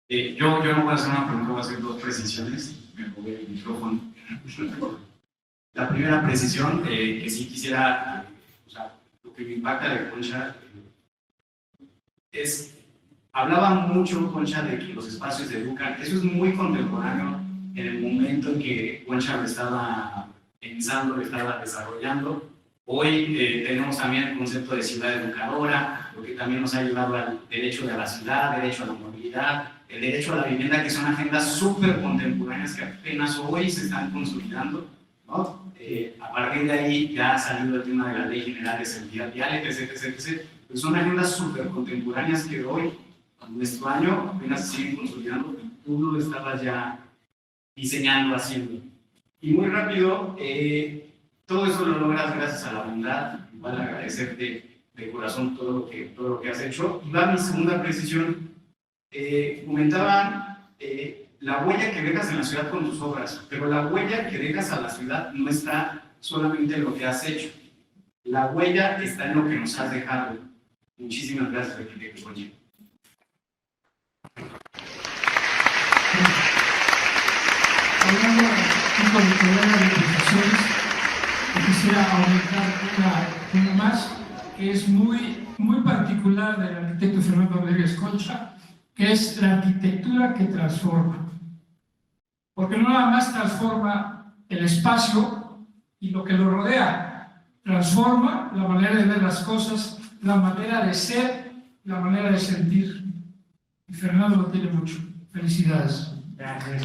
Yo no voy a hacer una pregunta, voy a hacer dos precisiones. Me moví el micrófono. La primera precisión, que sí quisiera, o sea, lo que me impacta de Concha es, hablaba mucho Concha de que los espacios de educan, eso es muy contemporáneo en el momento en que Concha lo estaba pensando, lo estaba desarrollando. Hoy tenemos también el concepto de ciudad educadora, lo que también nos ha llevado al derecho de la ciudad, derecho a la movilidad, el derecho a la vivienda, que son agendas súper contemporáneas que apenas hoy se están consolidando, ¿no? A partir de ahí ya ha salido el tema de la Ley General de Seguridad Vial, etc. Pues son agendas súper contemporáneas que hoy, en nuestro año, apenas se siguen consolidando y tú lo estabas ya diseñando, haciendo. Y muy rápido, todo eso lo logras gracias a la bondad. Igual agradecerte de corazón todo lo que has hecho. Y va mi segunda precisión. Comentaban la huella que dejas en la ciudad con tus obras, pero la huella que dejas a la ciudad no está solamente en lo que has hecho. La huella está en lo que nos has dejado. Muchísimas gracias, arquitecto Concha. Hablando un poco de prestaciones, quisiera aumentar una más, que es muy particular del arquitecto Fernando Rodríguez Concha, que es la arquitectura que transforma. Porque no nada más transforma el espacio y lo que lo rodea, transforma la manera de ver las cosas, la manera de ser, la manera de sentir. Y Fernando lo tiene mucho. Felicidades. Gracias.